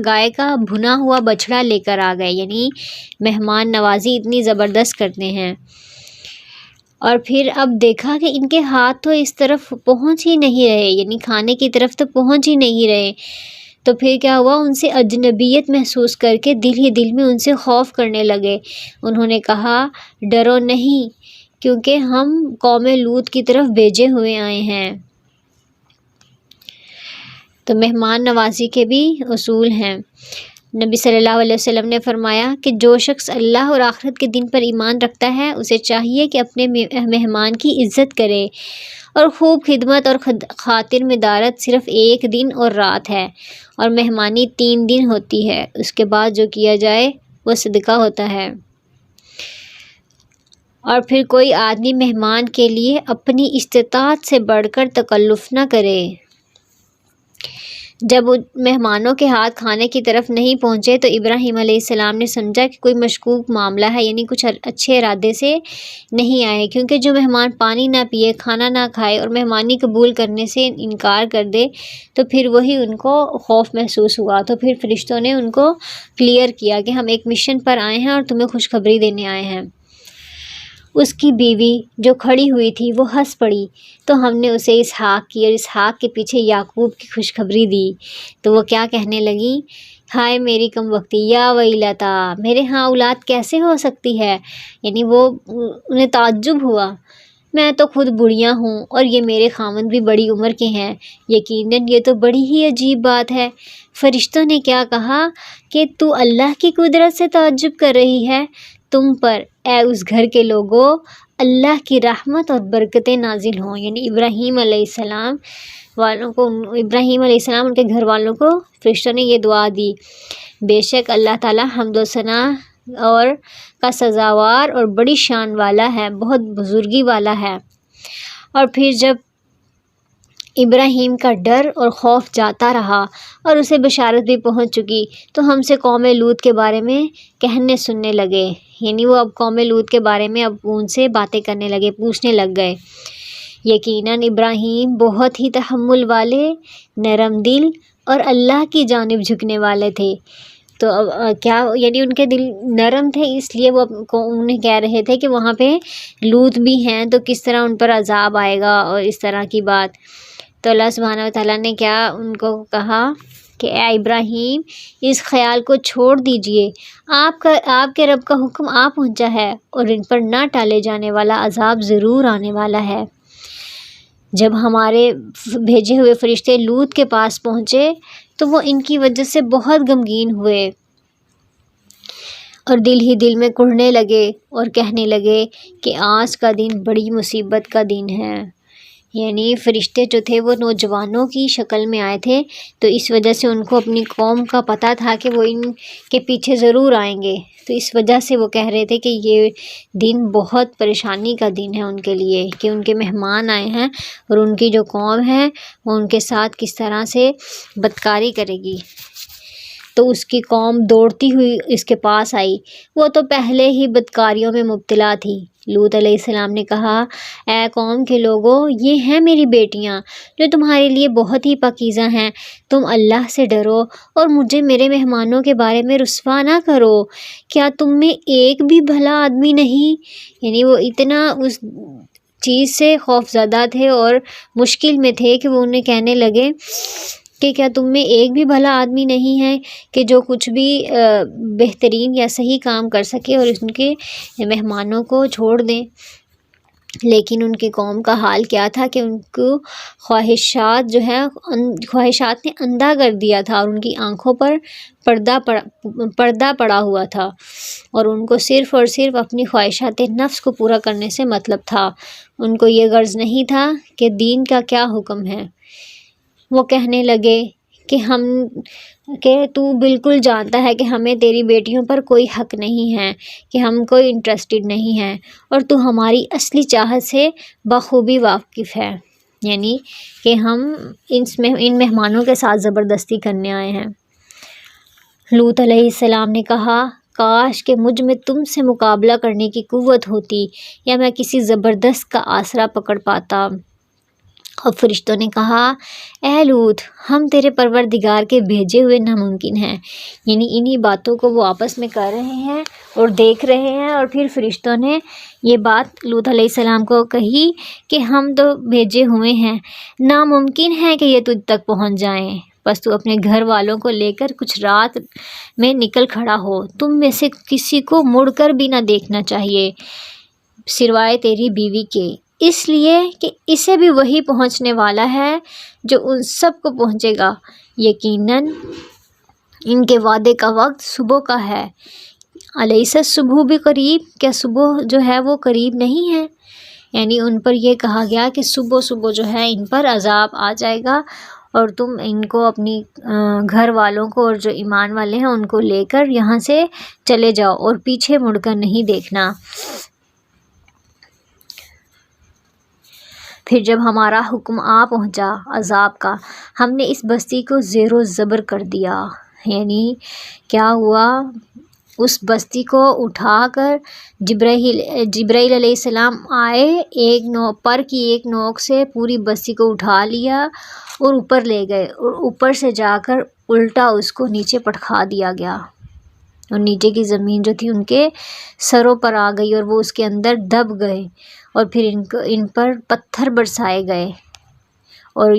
گائے کا بھنا ہوا بچڑا لے کر آ گئے، یعنی مہمان نوازی اتنی زبردست کرتے ہیں۔ اور پھر اب دیکھا کہ ان کے ہاتھ تو اس طرف پہنچ ہی نہیں رہے، یعنی کھانے کی طرف تو پہنچ ہی نہیں رہے، تو پھر کیا ہوا، ان سے اجنبیت محسوس کر کے دل ہی دل میں ان سے خوف کرنے لگے۔ انہوں نے کہا، ڈرو نہیں، کیونکہ ہم قوم لوط کی طرف بھیجے ہوئے آئے ہیں۔ تو مہمان نوازی کے بھی اصول ہیں۔ نبی صلی اللہ علیہ وسلم نے فرمایا کہ جو شخص اللہ اور آخرت کے دن پر ایمان رکھتا ہے، اسے چاہیے کہ اپنے مہمان کی عزت کرے، اور خوب خدمت اور خاطر مدارت صرف ایک دن اور رات ہے، اور مہمانی 3 دن ہوتی ہے، اس کے بعد جو کیا جائے وہ صدقہ ہوتا ہے۔ اور پھر کوئی آدمی مہمان کے لیے اپنی استطاعت سے بڑھ کر تکلف نہ کرے۔ جب وہ مہمانوں کے ہاتھ کھانے کی طرف نہیں پہنچے تو ابراہیم علیہ السلام نے سمجھا کہ کوئی مشکوک معاملہ ہے، یعنی کچھ اچھے ارادے سے نہیں آئے، کیونکہ جو مہمان پانی نہ پیے، کھانا نہ کھائے اور مہمانی قبول کرنے سے انکار کر دے تو پھر وہی ان کو خوف محسوس ہوا۔ تو پھر فرشتوں نے ان کو کلیئر کیا کہ ہم ایک مشن پر آئے ہیں اور تمہیں خوشخبری دینے آئے ہیں۔ اس کی بیوی جو کھڑی ہوئی تھی وہ ہنس پڑی، تو ہم نے اسے اسحاق کی اور اسحاق کے پیچھے یعقوب کی خوشخبری دی۔ تو وہ کیا کہنے لگی، ہائے میری کم وقتی، یا ویلتا، میرے ہاں اولاد کیسے ہو سکتی ہے، یعنی انہیں تعجب ہوا، میں تو خود بڑھیاں ہوں اور یہ میرے خاوند بھی بڑی عمر کے ہیں، یقیناً یہ تو بڑی ہی عجیب بات ہے۔ فرشتوں نے کیا کہا کہ تو اللہ کی قدرت سے تعجب کر رہی ہے، تم پر اے اس گھر کے لوگوں اللہ کی رحمت اور برکتیں نازل ہوں، یعنی ابراہیم علیہ السلام ان کے گھر والوں کو فرشتوں نے یہ دعا دی، بے شک اللہ تعالیٰ حمد و ثنا اور کا سزاوار اور بڑی شان والا ہے، بہت بزرگی والا ہے۔ اور پھر جب ابراہیم کا ڈر اور خوف جاتا رہا اور اسے بشارت بھی پہنچ چکی تو ہم سے قوم لوط کے بارے میں کہنے سننے لگے، یعنی وہ اب قوم لوط کے بارے میں اب ان سے باتیں کرنے لگے، پوچھنے لگ گئے۔ یقیناً ابراہیم بہت ہی تحمل والے، نرم دل اور اللہ کی جانب جھکنے والے تھے۔ تو کیا یعنی ان کے دل نرم تھے، اس لیے وہ انہیں کہہ رہے تھے کہ وہاں پہ لوط بھی ہیں تو کس طرح ان پر عذاب آئے گا اور اس طرح کی بات۔ تو اللہ سبحانہ و تعالیٰ نے کیا ان کو کہا کہ اے ابراہیم اس خیال کو چھوڑ دیجئے، آپ کے رب کا حکم آ پہنچا ہے اور ان پر نہ ٹالے جانے والا عذاب ضرور آنے والا ہے۔ جب ہمارے بھیجے ہوئے فرشتے لوط کے پاس پہنچے تو وہ ان کی وجہ سے بہت غمگین ہوئے اور دل ہی دل میں کڑھنے لگے اور کہنے لگے کہ آج کا دن بڑی مصیبت کا دن ہے۔ یعنی فرشتے جو تھے وہ نوجوانوں کی شکل میں آئے تھے، تو اس وجہ سے ان کو اپنی قوم کا پتہ تھا کہ وہ ان کے پیچھے ضرور آئیں گے، تو اس وجہ سے وہ کہہ رہے تھے کہ یہ دن بہت پریشانی کا دن ہے ان کے لیے، کہ ان کے مہمان آئے ہیں اور ان کی جو قوم ہے وہ ان کے ساتھ کس طرح سے بدکاری کرے گی۔ تو اس کی قوم دوڑتی ہوئی اس کے پاس آئی، وہ تو پہلے ہی بدکاریوں میں مبتلا تھی۔ لوط علیہ السلام نے کہا، اے قوم کے لوگوں، یہ ہیں میری بیٹیاں جو تمہارے لیے بہت ہی پاکیزہ ہیں، تم اللہ سے ڈرو اور مجھے میرے مہمانوں کے بارے میں رسوا نہ کرو، کیا تم میں ایک بھی بھلا آدمی نہیں؟ یعنی وہ اتنا اس چیز سے خوف زدہ تھے اور مشکل میں تھے کہ وہ انہیں کہنے لگے کہ کیا تم میں ایک بھی بھلا آدمی نہیں ہے کہ جو کچھ بھی بہترین یا صحیح کام کر سکے اور ان کے مہمانوں کو چھوڑ دیں۔ لیکن ان کی قوم کا حال کیا تھا کہ ان کو خواہشات نے اندھا کر دیا تھا اور ان کی آنکھوں پر پردہ پڑا ہوا تھا، اور ان کو صرف اور صرف اپنی خواہشات نفس کو پورا کرنے سے مطلب تھا، ان کو یہ غرض نہیں تھا کہ دین کا کیا حکم ہے۔ وہ کہنے لگے کہ تو بالکل جانتا ہے کہ ہمیں تیری بیٹیوں پر کوئی حق نہیں ہے، کہ ہم کوئی انٹرسٹڈ نہیں ہیں، اور تو ہماری اصلی چاہت سے بخوبی واقف ہے، یعنی کہ ہم ان مہمانوں کے ساتھ زبردستی کرنے آئے ہیں۔ لوط علیہ السلام نے کہا، کاش کہ مجھ میں تم سے مقابلہ کرنے کی قوت ہوتی یا میں کسی زبردست کا آسرا پکڑ پاتا۔ اور فرشتوں نے کہا، اے لوط، ہم تیرے پروردگار کے بھیجے ہوئے ناممکن ہیں، یعنی انہی باتوں کو وہ آپس میں کر رہے ہیں اور دیکھ رہے ہیں، اور پھر فرشتوں نے یہ بات لوط علیہ السلام کو کہی کہ ہم تو بھیجے ہوئے ہیں، ناممکن ہے کہ یہ تجھ تک پہنچ جائیں، بس تو اپنے گھر والوں کو لے کر کچھ رات میں نکل کھڑا ہو، تم میں سے کسی کو مڑ کر بھی نہ دیکھنا چاہیے سوائے تیری بیوی کے، اس لیے کہ اسے بھی وہی پہنچنے والا ہے جو ان سب کو پہنچے گا، یقیناً ان کے وعدے کا وقت صبح کا ہے، الیس الصبح بقریب، کیا صبح جو ہے وہ قریب نہیں ہے؟ یعنی ان پر یہ کہا گیا کہ صبح صبح جو ہے ان پر عذاب آ جائے گا، اور تم ان کو اپنی گھر والوں کو اور جو ایمان والے ہیں ان کو لے کر یہاں سے چلے جاؤ اور پیچھے مڑ کر نہیں دیکھنا۔ پھر جب ہمارا حکم آ پہنچا عذاب کا، ہم نے اس بستی کو زیر و زبر کر دیا۔ یعنی کیا ہوا، اس بستی کو اٹھا کر جبرائیل علیہ السلام آئے، پر کی ایک نوک سے پوری بستی کو اٹھا لیا اور اوپر لے گئے، اور اوپر سے جا کر الٹا اس کو نیچے پٹخا دیا گیا، اور نیچے کی زمین جو تھی ان کے سروں پر آ گئی اور وہ اس کے اندر دب گئے، اور پھر ان پر پتھر برسائے گئے۔ اور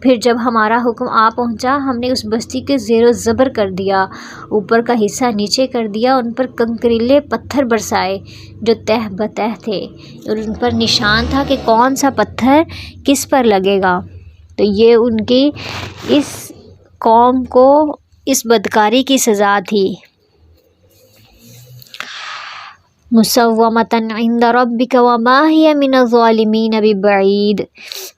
پھر جب ہمارا حکم آ پہنچا، ہم نے اس بستی کے زیر و زبر کر دیا، اوپر کا حصہ نیچے کر دیا، ان پر کنکریلے پتھر برسائے جو تہ بتہ تھے، اور ان پر نشان تھا کہ کون سا پتھر کس پر لگے گا۔ تو یہ ان کی اس قوم کو اس بدکاری کی سزا تھی۔ مُّسَوَّمَةً عِندَ رَبِّكَ وَمَا هِيَ مِنَ الظَّالِمِينَ بِبَعِيدٍ،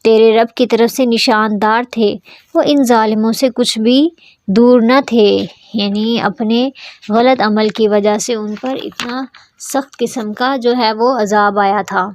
تیرے رب کی طرف سے نشاندار تھے، وہ ان ظالموں سے کچھ بھی دور نہ تھے۔ یعنی اپنے غلط عمل کی وجہ سے ان پر اتنا سخت قسم کا جو ہے وہ عذاب آیا تھا۔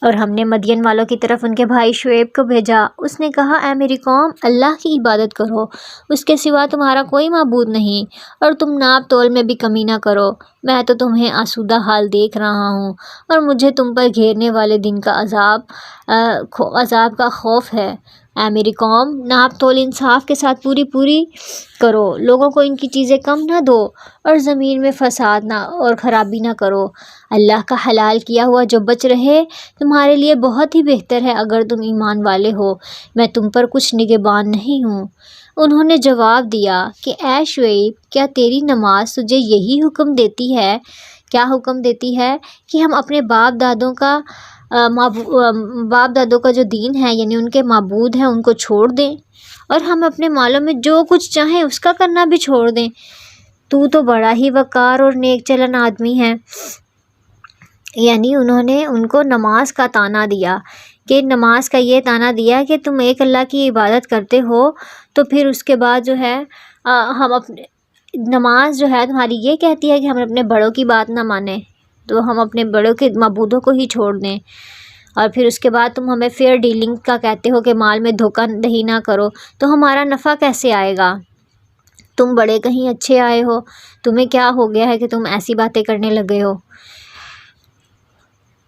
اور ہم نے مدین والوں کی طرف ان کے بھائی شعیب کو بھیجا، اس نے کہا اے میری قوم، اللہ کی عبادت کرو، اس کے سوا تمہارا کوئی معبود نہیں، اور تم ناپ تول میں بھی کمی نہ کرو، میں تو تمہیں آسودہ حال دیکھ رہا ہوں، اور مجھے تم پر گھیرنے والے دن کا عذاب کا خوف ہے۔ اے میری قوم، ناپ تول انصاف کے ساتھ پوری کرو، لوگوں کو ان کی چیزیں کم نہ دو، اور زمین میں فساد نہ اور خرابی نہ کرو۔ اللہ کا حلال کیا ہوا جو بچ رہے تمہارے لیے بہت ہی بہتر ہے اگر تم ایمان والے ہو، میں تم پر کچھ نگہبان نہیں ہوں۔ انہوں نے جواب دیا کہ اے شعیب، کیا تیری نماز تجھے یہی حکم دیتی ہے؟ کیا حکم دیتی ہے کہ ہم اپنے باپ دادوں کا جو دین ہے، یعنی ان کے معبود ہیں، ان کو چھوڑ دیں، اور ہم اپنے مالوں میں جو کچھ چاہیں اس کا کرنا بھی چھوڑ دیں؟ تو بڑا ہی وقار اور نیک چلن آدمی ہے۔ یعنی انہوں نے ان کو نماز کا طعنہ دیا، کہ نماز کا یہ طعنہ دیا کہ تم ایک اللہ کی عبادت کرتے ہو، تو پھر اس کے بعد جو ہے ہم اپنے نماز جو ہے تمہاری یہ کہتی ہے کہ ہم اپنے بڑوں کی بات نہ مانیں، تو ہم اپنے بڑوں کے معبودوں کو ہی چھوڑ دیں، اور پھر اس کے بعد تم ہمیں فیئر ڈیلنگ کا کہتے ہو کہ مال میں دھوکہ دہی نہ کرو، تو ہمارا نفع کیسے آئے گا؟ تم بڑے کہیں اچھے آئے ہو، تمہیں کیا ہو گیا ہے کہ تم ایسی باتیں کرنے لگے ہو؟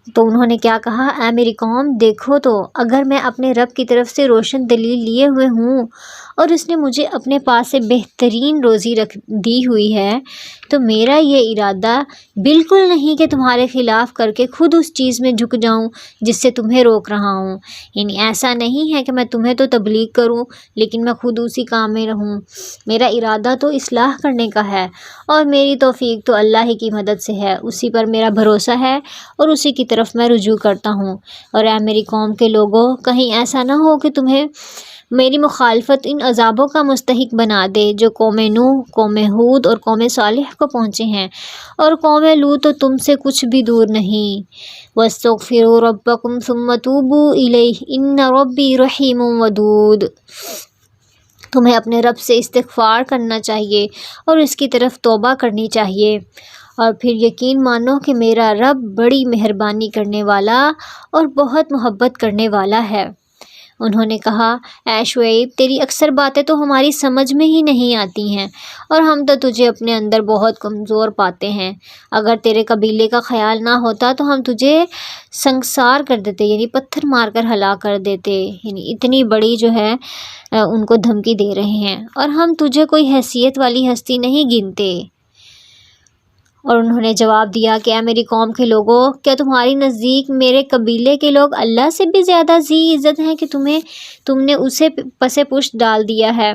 تو انہوں نے کیا کہا، اے میری قوم، دیکھو تو اگر میں اپنے رب کی طرف سے روشن دلیل لیے ہوئے ہوں، اور اس نے مجھے اپنے پاس سے بہترین روزی دی ہوئی ہے، تو میرا یہ ارادہ بالکل نہیں کہ تمہارے خلاف کر کے خود اس چیز میں جھک جاؤں جس سے تمہیں روک رہا ہوں۔ یعنی ایسا نہیں ہے کہ میں تمہیں تو تبلیغ کروں لیکن میں خود اسی کام میں رہوں، میرا ارادہ تو اصلاح کرنے کا ہے، اور میری توفیق تو اللہ ہی کی مدد سے ہے، اسی پر میرا بھروسہ ہے اور اسی کی طرف میں رجوع کرتا ہوں۔ اور اے میری قوم کے لوگوں، کہیں ایسا نہ ہو کہ تمہیں میری مخالفت ان عذابوں کا مستحق بنا دے جو قوم نوح، قوم ہود اور قوم صالح کو پہنچے ہیں، اور قوم لوط تو تم سے کچھ بھی دور نہیں۔ وَاسْتَغْفِرُوا رَبَّكُمْ ثُمَّ تُوبُوا إِلَيْهِ إِنَّ رَبِّي رَحِيمٌ وَدُودٌ، تمہیں اپنے رب سے استغفار کرنا چاہیے اور اس کی طرف توبہ کرنی چاہیے، اور پھر یقین مانو کہ میرا رب بڑی مہربانی کرنے والا اور بہت محبت کرنے والا ہے۔ انہوں نے کہا اے شعیب، تیری اکثر باتیں تو ہماری سمجھ میں ہی نہیں آتی ہیں، اور ہم تو تجھے اپنے اندر بہت کمزور پاتے ہیں، اگر تیرے قبیلے کا خیال نہ ہوتا تو ہم تجھے سنگسار کر دیتے، یعنی پتھر مار کر ہلاک کر دیتے۔ یعنی اتنی بڑی جو ہے ان کو دھمکی دے رہے ہیں، اور ہم تجھے کوئی حیثیت والی ہستی نہیں گنتے۔ اور انہوں نے جواب دیا کہ اے میری قوم کے لوگوں، کیا تمہاری نزدیک میرے قبیلے کے لوگ اللہ سے بھی زیادہ ذی عزت ہیں کہ تم نے اسے پس پشت ڈال دیا ہے،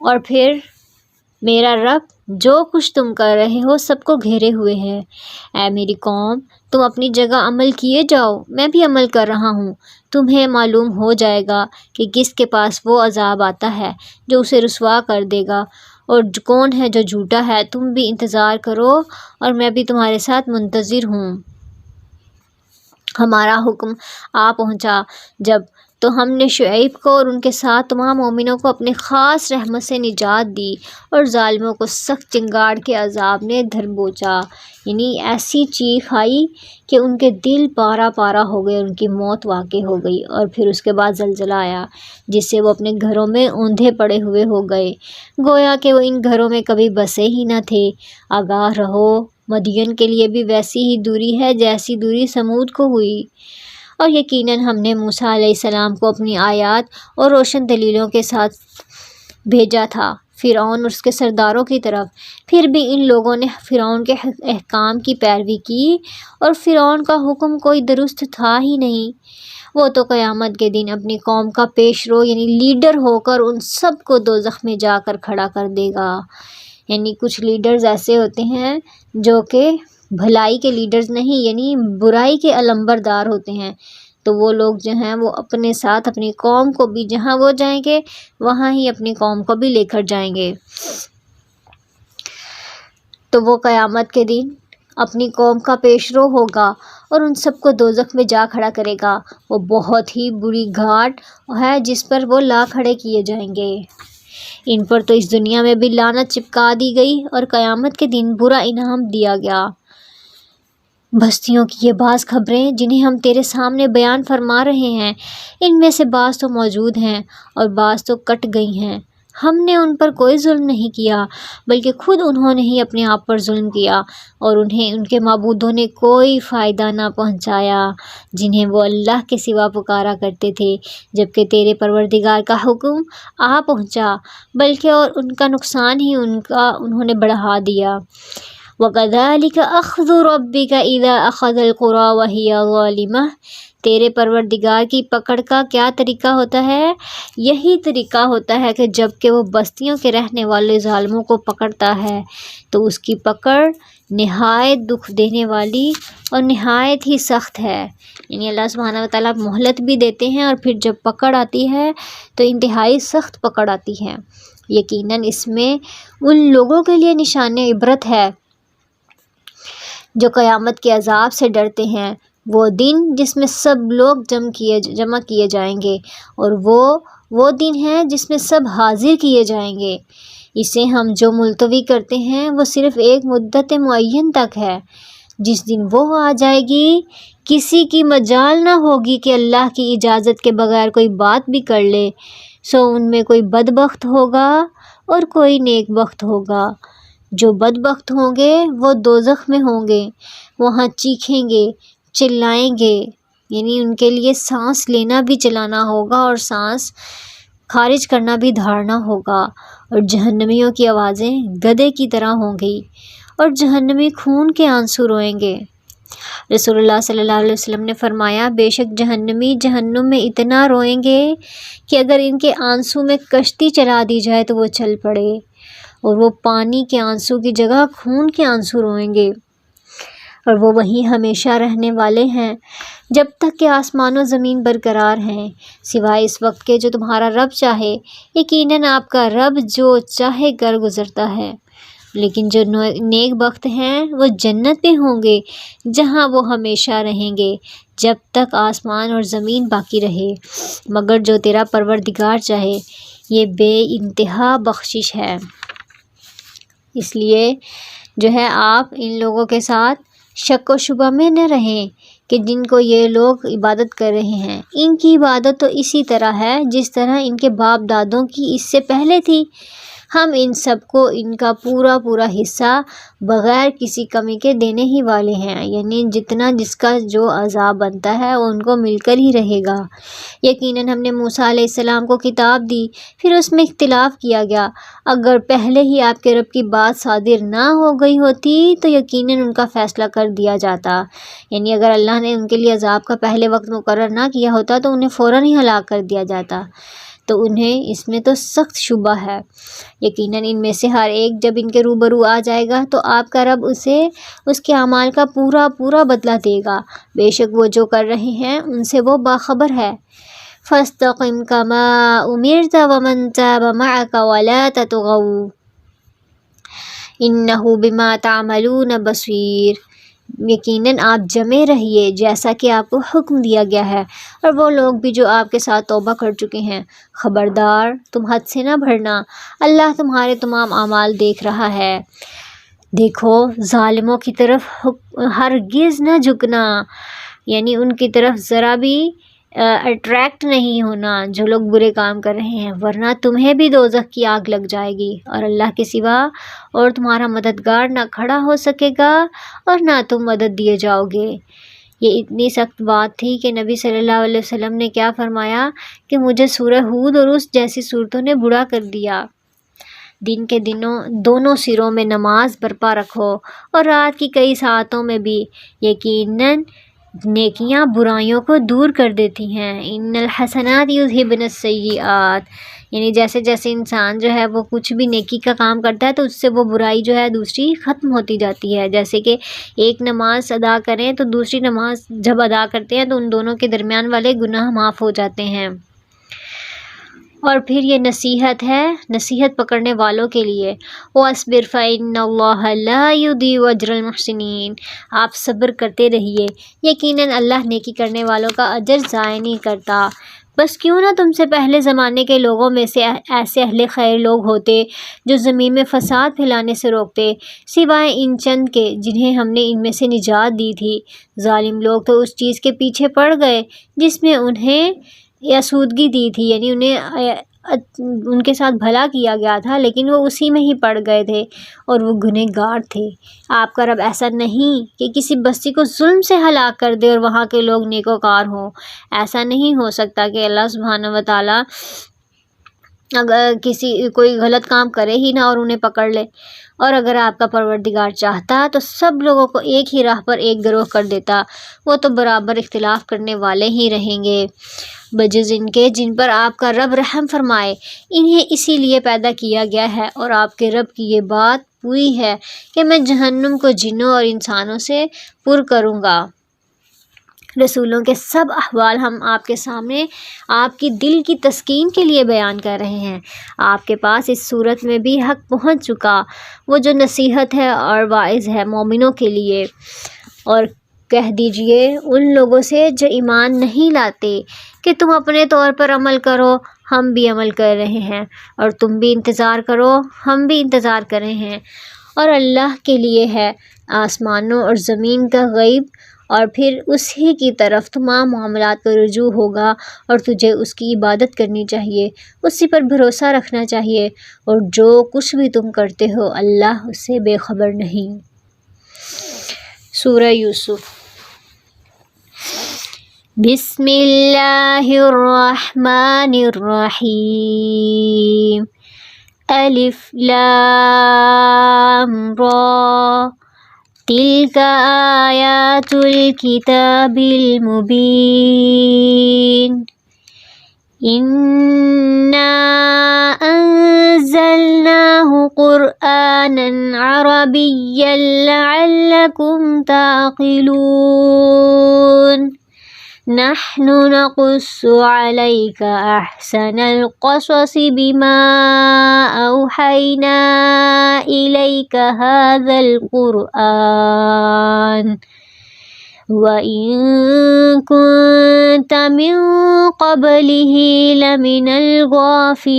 اور پھر میرا رب جو کچھ تم کر رہے ہو سب کو گھیرے ہوئے ہے۔ اے میری قوم، تم اپنی جگہ عمل کیے جاؤ، میں بھی عمل کر رہا ہوں، تمہیں معلوم ہو جائے گا کہ کس کے پاس وہ عذاب آتا ہے جو اسے رسوا کر دے گا، اور کون ہے جو جھوٹا ہے۔ تم بھی انتظار کرو اور میں بھی تمہارے ساتھ منتظر ہوں۔ ہمارا حکم آ پہنچا جب تو ہم نے شعیب کو اور ان کے ساتھ تمام مومنوں کو اپنی خاص رحمت سے نجات دی، اور ظالموں کو سخت چنگاڑ کے عذاب نے دھر بوچا، یعنی ایسی چیخ آئی کہ ان کے دل پارا پارا ہو گئے، ان کی موت واقع ہو گئی۔ اور پھر اس کے بعد زلزلہ آیا جس سے وہ اپنے گھروں میں اوندھے پڑے ہوئے ہو گئے، گویا کہ وہ ان گھروں میں کبھی بسے ہی نہ تھے۔ آگاہ رہو، مدین کے لیے بھی ویسی ہی دوری ہے جیسی دوری سمود کو ہوئی، اور یقیناً ہم نے موسیٰ علیہ السلام کو اپنی آیات اور روشن دلیلوں کے ساتھ بھیجا تھا فرعون اور اس کے سرداروں کی طرف۔ پھر بھی ان لوگوں نے فرعون کے احکام کی پیروی کی، اور فرعون کا حکم کوئی درست تھا ہی نہیں۔ وہ تو قیامت کے دن اپنی قوم کا پیش رو یعنی لیڈر ہو کر ان سب کو دوزخ میں جا کر کھڑا کر دے گا۔ یعنی کچھ لیڈرز ایسے ہوتے ہیں جو کہ بھلائی کے لیڈرز نہیں، یعنی برائی کے علمبردار ہوتے ہیں، تو وہ لوگ جو ہیں وہ اپنے ساتھ اپنی قوم کو بھی جہاں وہ جائیں گے وہاں ہی اپنی قوم کو بھی لے کر جائیں گے۔ تو وہ قیامت کے دن اپنی قوم کا پیش رو ہوگا اور ان سب کو دوزخ میں جا کھڑا کرے گا۔ وہ بہت ہی بری گھاٹ ہے جس پر وہ لا کھڑے کیے جائیں گے۔ ان پر تو اس دنیا میں بھی لعنت چپکا دی گئی اور قیامت کے دن برا انعام دیا گیا۔ بستیوں کی یہ بعض خبریں جنہیں ہم تیرے سامنے بیان فرما رہے ہیں، ان میں سے بعض تو موجود ہیں اور بعض تو کٹ گئی ہیں۔ ہم نے ان پر کوئی ظلم نہیں کیا، بلکہ خود انہوں نے ہی اپنے آپ پر ظلم کیا، اور انہیں ان کے معبودوں نے کوئی فائدہ نہ پہنچایا جنہیں وہ اللہ کے سوا پکارا کرتے تھے، جبکہ تیرے پروردگار کا حکم آ پہنچا، بلکہ اور ان کا نقصان ہی انہوں نے بڑھا دیا۔ وَكَذَلِكَ أَخْذُ رَبِّكَ إِذَا أَخَذَ الْقُرَىٰ وَهِيَ ظَالِمَةٌ، تیرے پروردگار کی پکڑ کا کیا طریقہ ہوتا ہے؟ یہی طریقہ ہوتا ہے کہ جب کہ وہ بستیوں کے رہنے والے ظالموں کو پکڑتا ہے تو اس کی پکڑ نہایت دکھ دینے والی اور نہایت ہی سخت ہے۔ یعنی اللہ سبحانہ وتعالیٰ مہلت بھی دیتے ہیں، اور پھر جب پکڑ آتی ہے تو انتہائی سخت پکڑ آتی ہے۔ یقیناً اس میں ان لوگوں کے لیے نشان عبرت ہے جو قیامت کے عذاب سے ڈرتے ہیں، وہ دن جس میں سب لوگ جمع کیے جائیں گے، اور وہ دن ہے جس میں سب حاضر کیے جائیں گے۔ اسے ہم جو ملتوی کرتے ہیں وہ صرف ایک مدت معین تک ہے۔ جس دن وہ آ جائے گی کسی کی مجال نہ ہوگی کہ اللہ کی اجازت کے بغیر کوئی بات بھی کر لے، سو ان میں کوئی بدبخت ہوگا اور کوئی نیک بخت ہوگا۔ جو بدبخت ہوں گے وہ دوزخ میں ہوں گے، وہاں چیخیں گے، چلائیں گے، یعنی ان کے لیے سانس لینا بھی چلانا ہوگا اور سانس خارج کرنا بھی دھارنا ہوگا، اور جہنمیوں کی آوازیں گدے کی طرح ہوں گی، اور جہنمی خون کے آنسو روئیں گے۔ رسول اللہ صلی اللہ علیہ وسلم نے فرمایا، بے شک جہنمی جہنم میں اتنا روئیں گے کہ اگر ان کے آنسو میں کشتی چلا دی جائے تو وہ چل پڑے، اور وہ پانی کے آنسو کی جگہ خون کے آنسو روئیں گے، اور وہ وہیں ہمیشہ رہنے والے ہیں جب تک کہ آسمان و زمین برقرار ہیں، سوائے اس وقت کے جو تمہارا رب چاہے۔ یقیناً آپ کا رب جو چاہے کر گزرتا ہے۔ لیکن جو نیک بخت ہیں وہ جنت میں ہوں گے جہاں وہ ہمیشہ رہیں گے جب تک آسمان اور زمین باقی رہے، مگر جو تیرا پروردگار چاہے۔ یہ بے انتہا بخشش ہے۔ اس لیے جو ہے آپ ان لوگوں کے ساتھ شک و شبہ میں نہ رہیں کہ جن کو یہ لوگ عبادت کر رہے ہیں، ان کی عبادت تو اسی طرح ہے جس طرح ان کے باپ دادوں کی اس سے پہلے تھی۔ ہم ان سب کو ان کا پورا پورا حصہ بغیر کسی کمی کے دینے ہی والے ہیں، یعنی جتنا جس کا جو عذاب بنتا ہے وہ ان کو مل کر ہی رہے گا۔ یقیناً ہم نے موسیٰ علیہ السلام کو کتاب دی، پھر اس میں اختلاف کیا گیا۔ اگر پہلے ہی آپ کے رب کی بات صادر نہ ہو گئی ہوتی تو یقیناً ان کا فیصلہ کر دیا جاتا، یعنی اگر اللہ نے ان کے لیے عذاب کا پہلے وقت مقرر نہ کیا ہوتا تو انہیں فوراً ہی ہلاک کر دیا جاتا، تو انہیں اس میں تو سخت شبہ ہے۔ یقیناً ان میں سے ہر ایک جب ان کے روبرو آ جائے گا تو آپ کا رب اسے اس کے اعمال کا پورا پورا بدلہ دے گا، بے شک وہ جو کر رہے ہیں ان سے وہ باخبر ہے۔ فَاسْتَقِمْ كَمَا أُمِرْتَ وَمَنْ تَابَ مَعَكَ وَلَا تَطْغَوْا إِنَّهُ بِمَا تَعْمَلُونَ بَصِيرٌ۔ یقیناً آپ جمے رہیے جیسا کہ آپ کو حکم دیا گیا ہے، اور وہ لوگ بھی جو آپ کے ساتھ توبہ کر چکے ہیں۔ خبردار تم حد سے نہ بڑھنا، اللہ تمہارے تمام اعمال دیکھ رہا ہے۔ دیکھو ظالموں کی طرف ہرگز نہ جھکنا، یعنی ان کی طرف ذرا بھی اٹریکٹ نہیں ہونا جو لوگ برے کام کر رہے ہیں، ورنہ تمہیں بھی دوزخ کی آگ لگ جائے گی، اور اللہ کے سوا اور تمہارا مددگار نہ کھڑا ہو سکے گا اور نہ تم مدد دیے جاؤ گے۔ یہ اتنی سخت بات تھی کہ نبی صلی اللہ علیہ وسلم نے کیا فرمایا کہ مجھے سورہ ہود اور اس جیسی صورتوں نے بوڑھا کر دیا۔ دن کے دونوں سروں میں نماز برپا رکھو اور رات کی کئی ساعتوں میں بھی، یقیناً نیکیاں برائیوں کو دور کر دیتی ہیں۔ ان الحسنات یذہبن السیئات، یعنی جیسے جیسے انسان جو ہے وہ کچھ بھی نیکی کا کام کرتا ہے تو اس سے وہ برائی جو ہے دوسری ختم ہوتی جاتی ہے۔ جیسے کہ ایک نماز ادا کریں تو دوسری نماز جب ادا کرتے ہیں تو ان دونوں کے درمیان والے گناہ معاف ہو جاتے ہیں۔ اور پھر یہ نصیحت ہے، نصیحت پکڑنے والوں کے لیے، وَاصْبِرْ فَإِنَّ اللَّهَ لَا يُضِيعُ أَجْرَ الْمُحْسِنِينَ، آپ صبر کرتے رہیے، یقیناً اللہ نیکی کرنے والوں کا اجر ضائع نہیں کرتا۔ بس کیوں نہ تم سے پہلے زمانے کے لوگوں میں سے ایسے اہل خیر لوگ ہوتے جو زمین میں فساد پھیلانے سے روکتے، سوائے ان چند کے جنہیں ہم نے ان میں سے نجات دی تھی۔ ظالم لوگ تو اس چیز کے پیچھے پڑ گئے جس میں انہیں آسودگی دی تھی، یعنی ان کے ساتھ بھلا کیا گیا تھا لیکن وہ اسی میں ہی پڑ گئے تھے اور وہ گنہگار تھے۔ آپ کا رب ایسا نہیں کہ کسی بستی کو ظلم سے ہلاک کر دے اور وہاں کے لوگ نیکوکار ہوں۔ ایسا نہیں ہو سکتا کہ اللہ سبحانہ و تعالیٰ اگر کوئی غلط کام کرے ہی نہ اور انہیں پکڑ لے، اور اگر آپ کا پروردگار چاہتا تو سب لوگوں کو ایک ہی راہ پر ایک گروہ کر دیتا، وہ تو برابر اختلاف کرنے والے ہی رہیں گے۔ بجز ان کے جن پر آپ کا رب رحم فرمائے، انہیں اسی لیے پیدا کیا گیا ہے، اور آپ کے رب کی یہ بات پوری ہے کہ میں جہنم کو جنوں اور انسانوں سے پر کروں گا۔ رسولوں کے سب احوال ہم آپ کے سامنے آپ کی دل کی تسکین کے لیے بیان کر رہے ہیں۔ آپ کے پاس اس صورت میں بھی حق پہنچ چکا، وہ جو نصیحت ہے اور واعظ ہے مومنوں کے لیے۔ اور کہہ دیجئے ان لوگوں سے جو ایمان نہیں لاتے کہ تم اپنے طور پر عمل کرو، ہم بھی عمل کر رہے ہیں، اور تم بھی انتظار کرو، ہم بھی انتظار کر رہے ہیں، اور اللہ کے لیے ہے آسمانوں اور زمین کا غیب، اور پھر اسی کی طرف تمام معاملات کا رجوع ہوگا، اور تجھے اس کی عبادت کرنی چاہیے، اسی پر بھروسہ رکھنا چاہیے، اور جو کچھ بھی تم کرتے ہو اللہ اس سے بے خبر نہیں۔ سورہ یوسف۔ بسم اللہ الرحمن الرحیم۔ الف لام را، تلک آیات الکتاب المبین، انا انزلناہ قرآنا عربیا لعلکم تعقلون، نحن نقص عليك أحسن القصص بما أوحينا إليك هذا القرآن وإن كنت من قبله لمن الغافلين،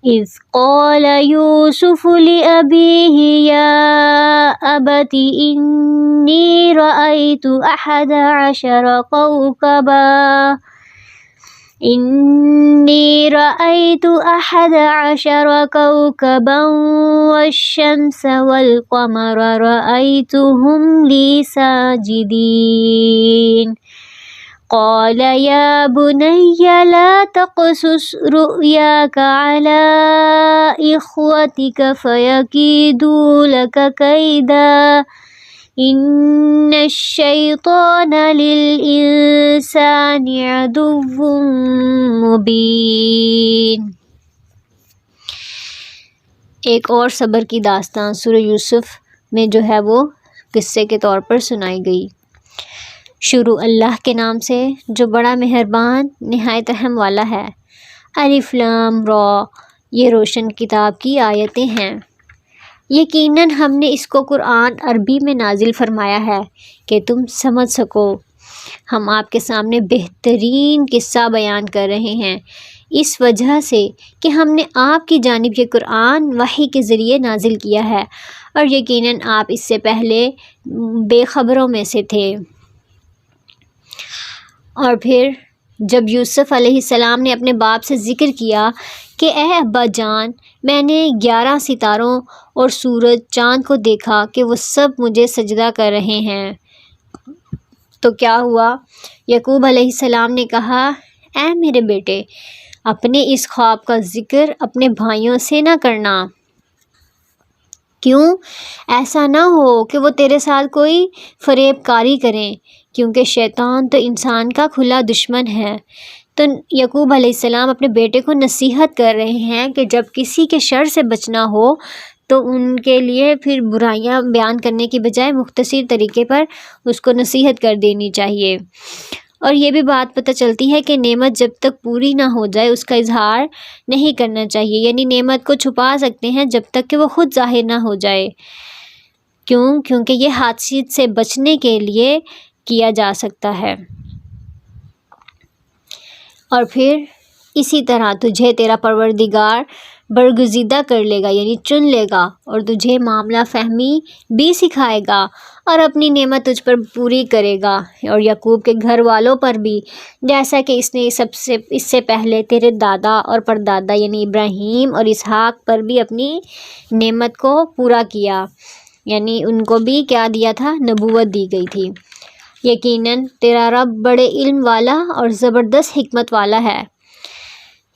إذ قال يوسف لأبيه يا أبت إني رأيت 11 كوكبا والشمس والقمر رأيتهم لي ساجدين، قال يا بني لا تقصص رؤياك على إخوتك فيكيدوا لك كيدا، إن الشيطان للإنسان عدو مبين۔ ایک اور صبر کی داستان سورہ یوسف میں جو ہے وہ قصے کے طور پر سنائی گئی۔ شروع اللہ کے نام سے جو بڑا مہربان نہایت رحم والا ہے۔ الف لام را، یہ روشن کتاب کی آیتیں ہیں۔ یقیناً ہم نے اس کو قرآن عربی میں نازل فرمایا ہے کہ تم سمجھ سکو۔ ہم آپ کے سامنے بہترین قصہ بیان کر رہے ہیں اس وجہ سے کہ ہم نے آپ کی جانب یہ قرآن وحی کے ذریعے نازل کیا ہے، اور یقیناً آپ اس سے پہلے بے خبروں میں سے تھے۔ اور پھر جب یوسف علیہ السلام نے اپنے باپ سے ذکر کیا کہ اے ابا جان، میں نے 11 ستاروں اور سورج چاند کو دیکھا کہ وہ سب مجھے سجدہ کر رہے ہیں، تو کیا ہوا؟ یعقوب علیہ السلام نے کہا، اے میرے بیٹے، اپنے اس خواب کا ذکر اپنے بھائیوں سے نہ کرنا۔ کیوں؟ ایسا نہ ہو کہ وہ تیرے ساتھ کوئی فریب کاری کریں، کیونکہ شیطان تو انسان کا کھلا دشمن ہے۔ تو یعقوب علیہ السلام اپنے بیٹے کو نصیحت کر رہے ہیں کہ جب کسی کے شر سے بچنا ہو تو ان کے لیے پھر برائیاں بیان کرنے کی بجائے مختصر طریقے پر اس کو نصیحت کر دینی چاہیے۔ اور یہ بھی بات پتہ چلتی ہے کہ نعمت جب تک پوری نہ ہو جائے اس کا اظہار نہیں کرنا چاہیے، یعنی نعمت کو چھپا سکتے ہیں جب تک کہ وہ خود ظاہر نہ ہو جائے۔ کیونکہ یہ حادثات سے بچنے کے لیے کیا جا سکتا ہے۔ اور پھر اسی طرح تجھے تیرا پروردگار برگزیدہ کر لے گا، یعنی چن لے گا، اور تجھے معاملہ فہمی بھی سکھائے گا اور اپنی نعمت تجھ پر پوری کرے گا، اور یعقوب کے گھر والوں پر بھی، جیسا کہ اس نے اس سے پہلے تیرے دادا اور پردادا یعنی ابراہیم اور اسحاق پر بھی اپنی نعمت کو پورا کیا، یعنی ان کو بھی کیا دیا تھا؟ نبوت دی گئی تھی۔ یقیناً تیرا رب بڑے علم والا اور زبردست حکمت والا ہے۔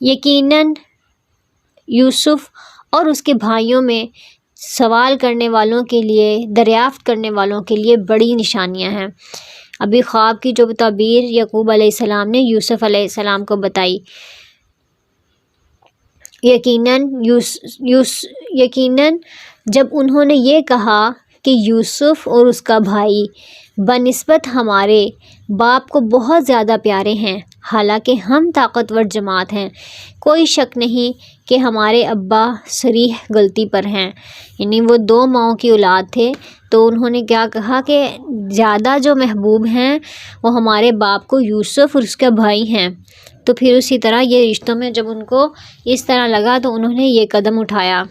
یقیناً یوسف اور اس کے بھائیوں میں سوال کرنے والوں کے لیے، دریافت کرنے والوں کے لیے بڑی نشانیاں ہیں۔ ابھی خواب کی جو تعبیر یعقوب علیہ السلام نے یوسف علیہ السلام کو بتائی، یقیناً جب انہوں نے یہ کہا کہ یوسف اور اس کا بھائی بنسبت ہمارے باپ کو بہت زیادہ پیارے ہیں، حالانکہ ہم طاقتور جماعت ہیں، کوئی شک نہیں کہ ہمارے ابا صریح غلطی پر ہیں، یعنی وہ 2 ماؤں کی اولاد تھے، تو انہوں نے کیا کہا کہ زیادہ جو محبوب ہیں وہ ہمارے باپ کو یوسف اور اس کا بھائی ہیں۔ تو پھر اسی طرح یہ رشتوں میں جب ان کو اس طرح لگا تو انہوں نے یہ قدم اٹھایا،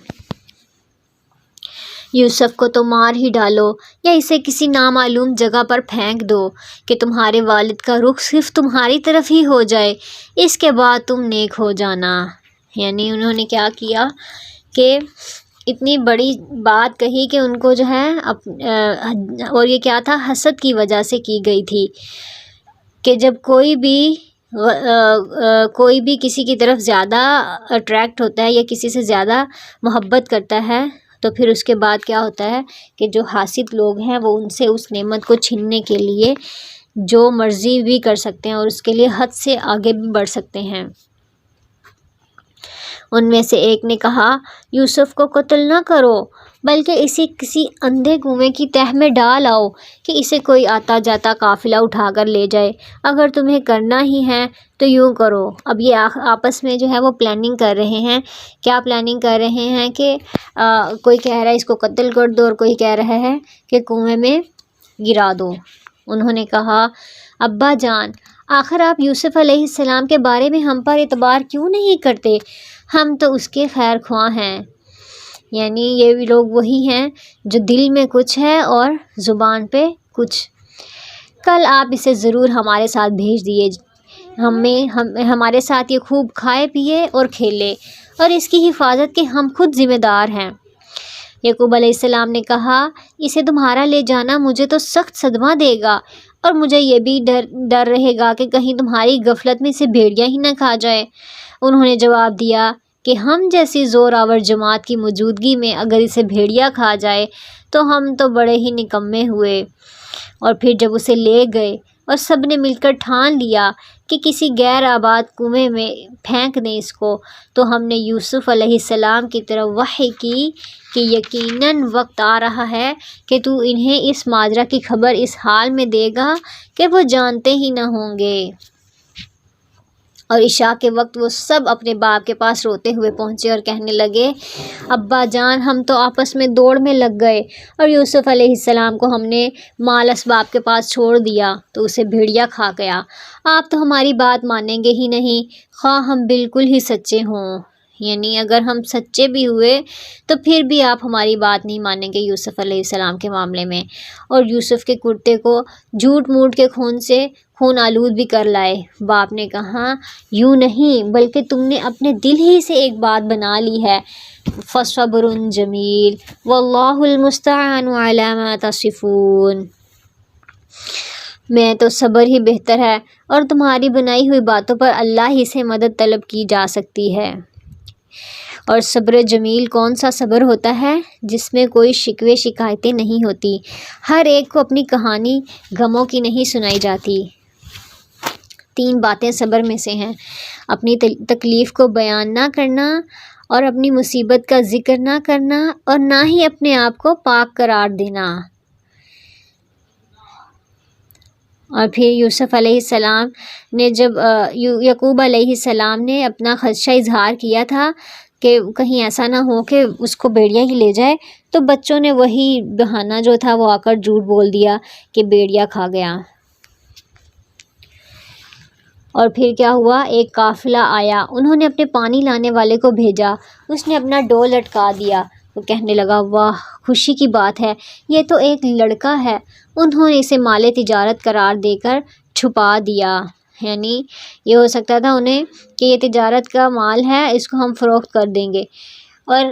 یوسف کو تو مار ہی ڈالو یا اسے کسی نامعلوم جگہ پر پھینک دو کہ تمہارے والد کا رخ صرف تمہاری طرف ہی ہو جائے، اس کے بعد تم نیک ہو جانا۔ یعنی انہوں نے کیا کیا کہ اتنی بڑی بات کہی کہ ان کو جو ہے اور یہ کیا تھا؟ حسد کی وجہ سے کی گئی تھی کہ جب کوئی بھی کسی کی طرف زیادہ اٹریکٹ ہوتا ہے یا کسی سے زیادہ محبت کرتا ہے تو پھر اس کے بعد کیا ہوتا ہے کہ جو حاسد لوگ ہیں وہ ان سے اس نعمت کو چھیننے کے لیے جو مرضی بھی کر سکتے ہیں اور اس کے لیے حد سے آگے بھی بڑھ سکتے ہیں۔ ان میں سے ایک نے کہا، یوسف کو قتل نہ کرو بلکہ اسے کسی اندھے کنویں کی تہہ میں ڈال آؤ کہ اسے کوئی آتا جاتا قافلہ اٹھا کر لے جائے، اگر تمہیں کرنا ہی ہے تو یوں کرو۔ اب یہ آپس میں جو ہے وہ پلاننگ کر رہے ہیں۔ کیا پلاننگ کر رہے ہیں کہ کوئی کہہ رہا ہے اس کو قتل کر دو اور کوئی کہہ رہا ہے کہ کنویں میں گرا دو۔ انہوں نے کہا، ابا جان، آخر آپ یوسف علیہ السلام کے بارے میں ہم پر اعتبار کیوں نہیں کرتے؟ ہم تو اس کے خیر خواہ ہیں۔ یعنی یہ بھی لوگ وہی ہیں جو دل میں کچھ ہے اور زبان پہ کچھ۔ کل آپ اسے ضرور ہمارے ساتھ بھیج دیے، ہمارے ساتھ یہ خوب کھائے پیے اور کھیلے، اور اس کی حفاظت کے ہم خود ذمہ دار ہیں۔ یعقوب علیہ السلام نے کہا، اسے تمہارا لے جانا مجھے تو سخت صدمہ دے گا، اور مجھے یہ بھی ڈر رہے گا کہ کہیں تمہاری غفلت میں اسے بھیڑیا ہی نہ کھا جائے۔ انہوں نے جواب دیا کہ ہم جیسی زور آور جماعت کی موجودگی میں اگر اسے بھیڑیا کھا جائے تو ہم تو بڑے ہی نکمے ہوئے۔ اور پھر جب اسے لے گئے اور سب نے مل کر ٹھان لیا کہ کسی غیر آباد کنویں میں پھینک دیں اس کو، تو ہم نے یوسف علیہ السلام کی طرف وحی کی کہ یقیناً وقت آ رہا ہے کہ تو انہیں اس ماجرا کی خبر اس حال میں دے گا کہ وہ جانتے ہی نہ ہوں گے۔ اور عشاء کے وقت وہ سب اپنے باپ کے پاس روتے ہوئے پہنچے اور کہنے لگے، ابا جان ہم تو آپس میں دوڑ میں لگ گئے اور یوسف علیہ السلام کو ہم نے مال اسباب کے پاس چھوڑ دیا تو اسے بھیڑیا کھا گیا۔ آپ تو ہماری بات مانیں گے ہی نہیں، خواہ ہم بالکل ہی سچے ہوں، یعنی اگر ہم سچے بھی ہوئے تو پھر بھی آپ ہماری بات نہیں مانیں گے یوسف علیہ السلام کے معاملے میں۔ اور یوسف کے کرتے کو جھوٹ موٹ کے خون سے خون آلود بھی کر لائے۔ باپ نے کہا، یوں نہیں بلکہ تم نے اپنے دل ہی سے ایک بات بنا لی ہے۔ فَصَبْرٌ جَمِيلٌ وَاللَّهُ الْمُسْتَعَانُ عَلَىٰ مَا تَصِفُونَ۔ میں تو صبر ہی بہتر ہے اور تمہاری بنائی ہوئی باتوں پر اللہ ہی سے مدد طلب کی جا سکتی ہے۔ اور صبر جمیل کون سا صبر ہوتا ہے جس میں کوئی شکوے شکایتیں نہیں ہوتی، ہر ایک کو اپنی کہانی غموں کی نہیں سنائی جاتی۔ 3 باتیں صبر میں سے ہیں، اپنی تکلیف کو بیان نہ کرنا اور اپنی مصیبت کا ذکر نہ کرنا اور نہ ہی اپنے آپ کو پاک قرار دینا۔ اور پھر یوسف علیہ السلام نے جب یعقوب علیہ السلام نے اپنا خدشہ اظہار کیا تھا کہ کہیں ایسا نہ ہو کہ اس کو بیڑیا ہی لے جائے، تو بچوں نے وہی بہانہ جو تھا وہ آ کر جھوٹ بول دیا کہ بیڑیا کھا گیا۔ اور پھر کیا ہوا، ایک قافلہ آیا، انہوں نے اپنے پانی لانے والے کو بھیجا، اس نے اپنا ڈول لٹکا دیا، وہ کہنے لگا، واہ خوشی کی بات ہے، یہ تو ایک لڑکا ہے۔ انہوں نے اسے مال تجارت قرار دے کر چھپا دیا، یعنی یہ ہو سکتا تھا انہیں کہ یہ تجارت کا مال ہے، اس کو ہم فروخت کر دیں گے، اور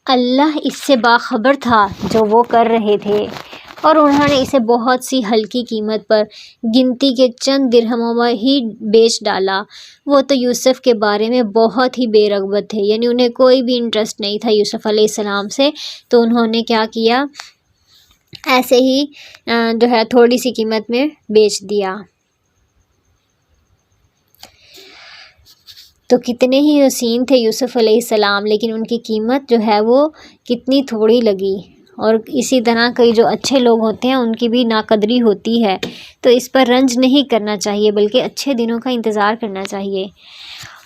اللہ اس سے باخبر تھا جو وہ کر رہے تھے، اور انہوں نے اسے بہت سی ہلکی قیمت پر گنتی کے چند درہموں میں ہی بیچ ڈالا۔ وہ تو یوسف کے بارے میں بہت ہی بے رغبت تھے، یعنی انہیں کوئی بھی انٹرسٹ نہیں تھا یوسف علیہ السلام سے، تو انہوں نے کیا کیا، ایسے ہی جو ہے تھوڑی سی قیمت میں بیچ دیا۔ تو کتنے ہی حسین تھے یوسف علیہ السلام، لیکن ان کی قیمت جو ہے وہ کتنی تھوڑی لگی۔ اور اسی طرح کئی جو اچھے لوگ ہوتے ہیں ان کی بھی ناقدری ہوتی ہے، تو اس پر رنج نہیں کرنا چاہیے بلکہ اچھے دنوں کا انتظار کرنا چاہیے۔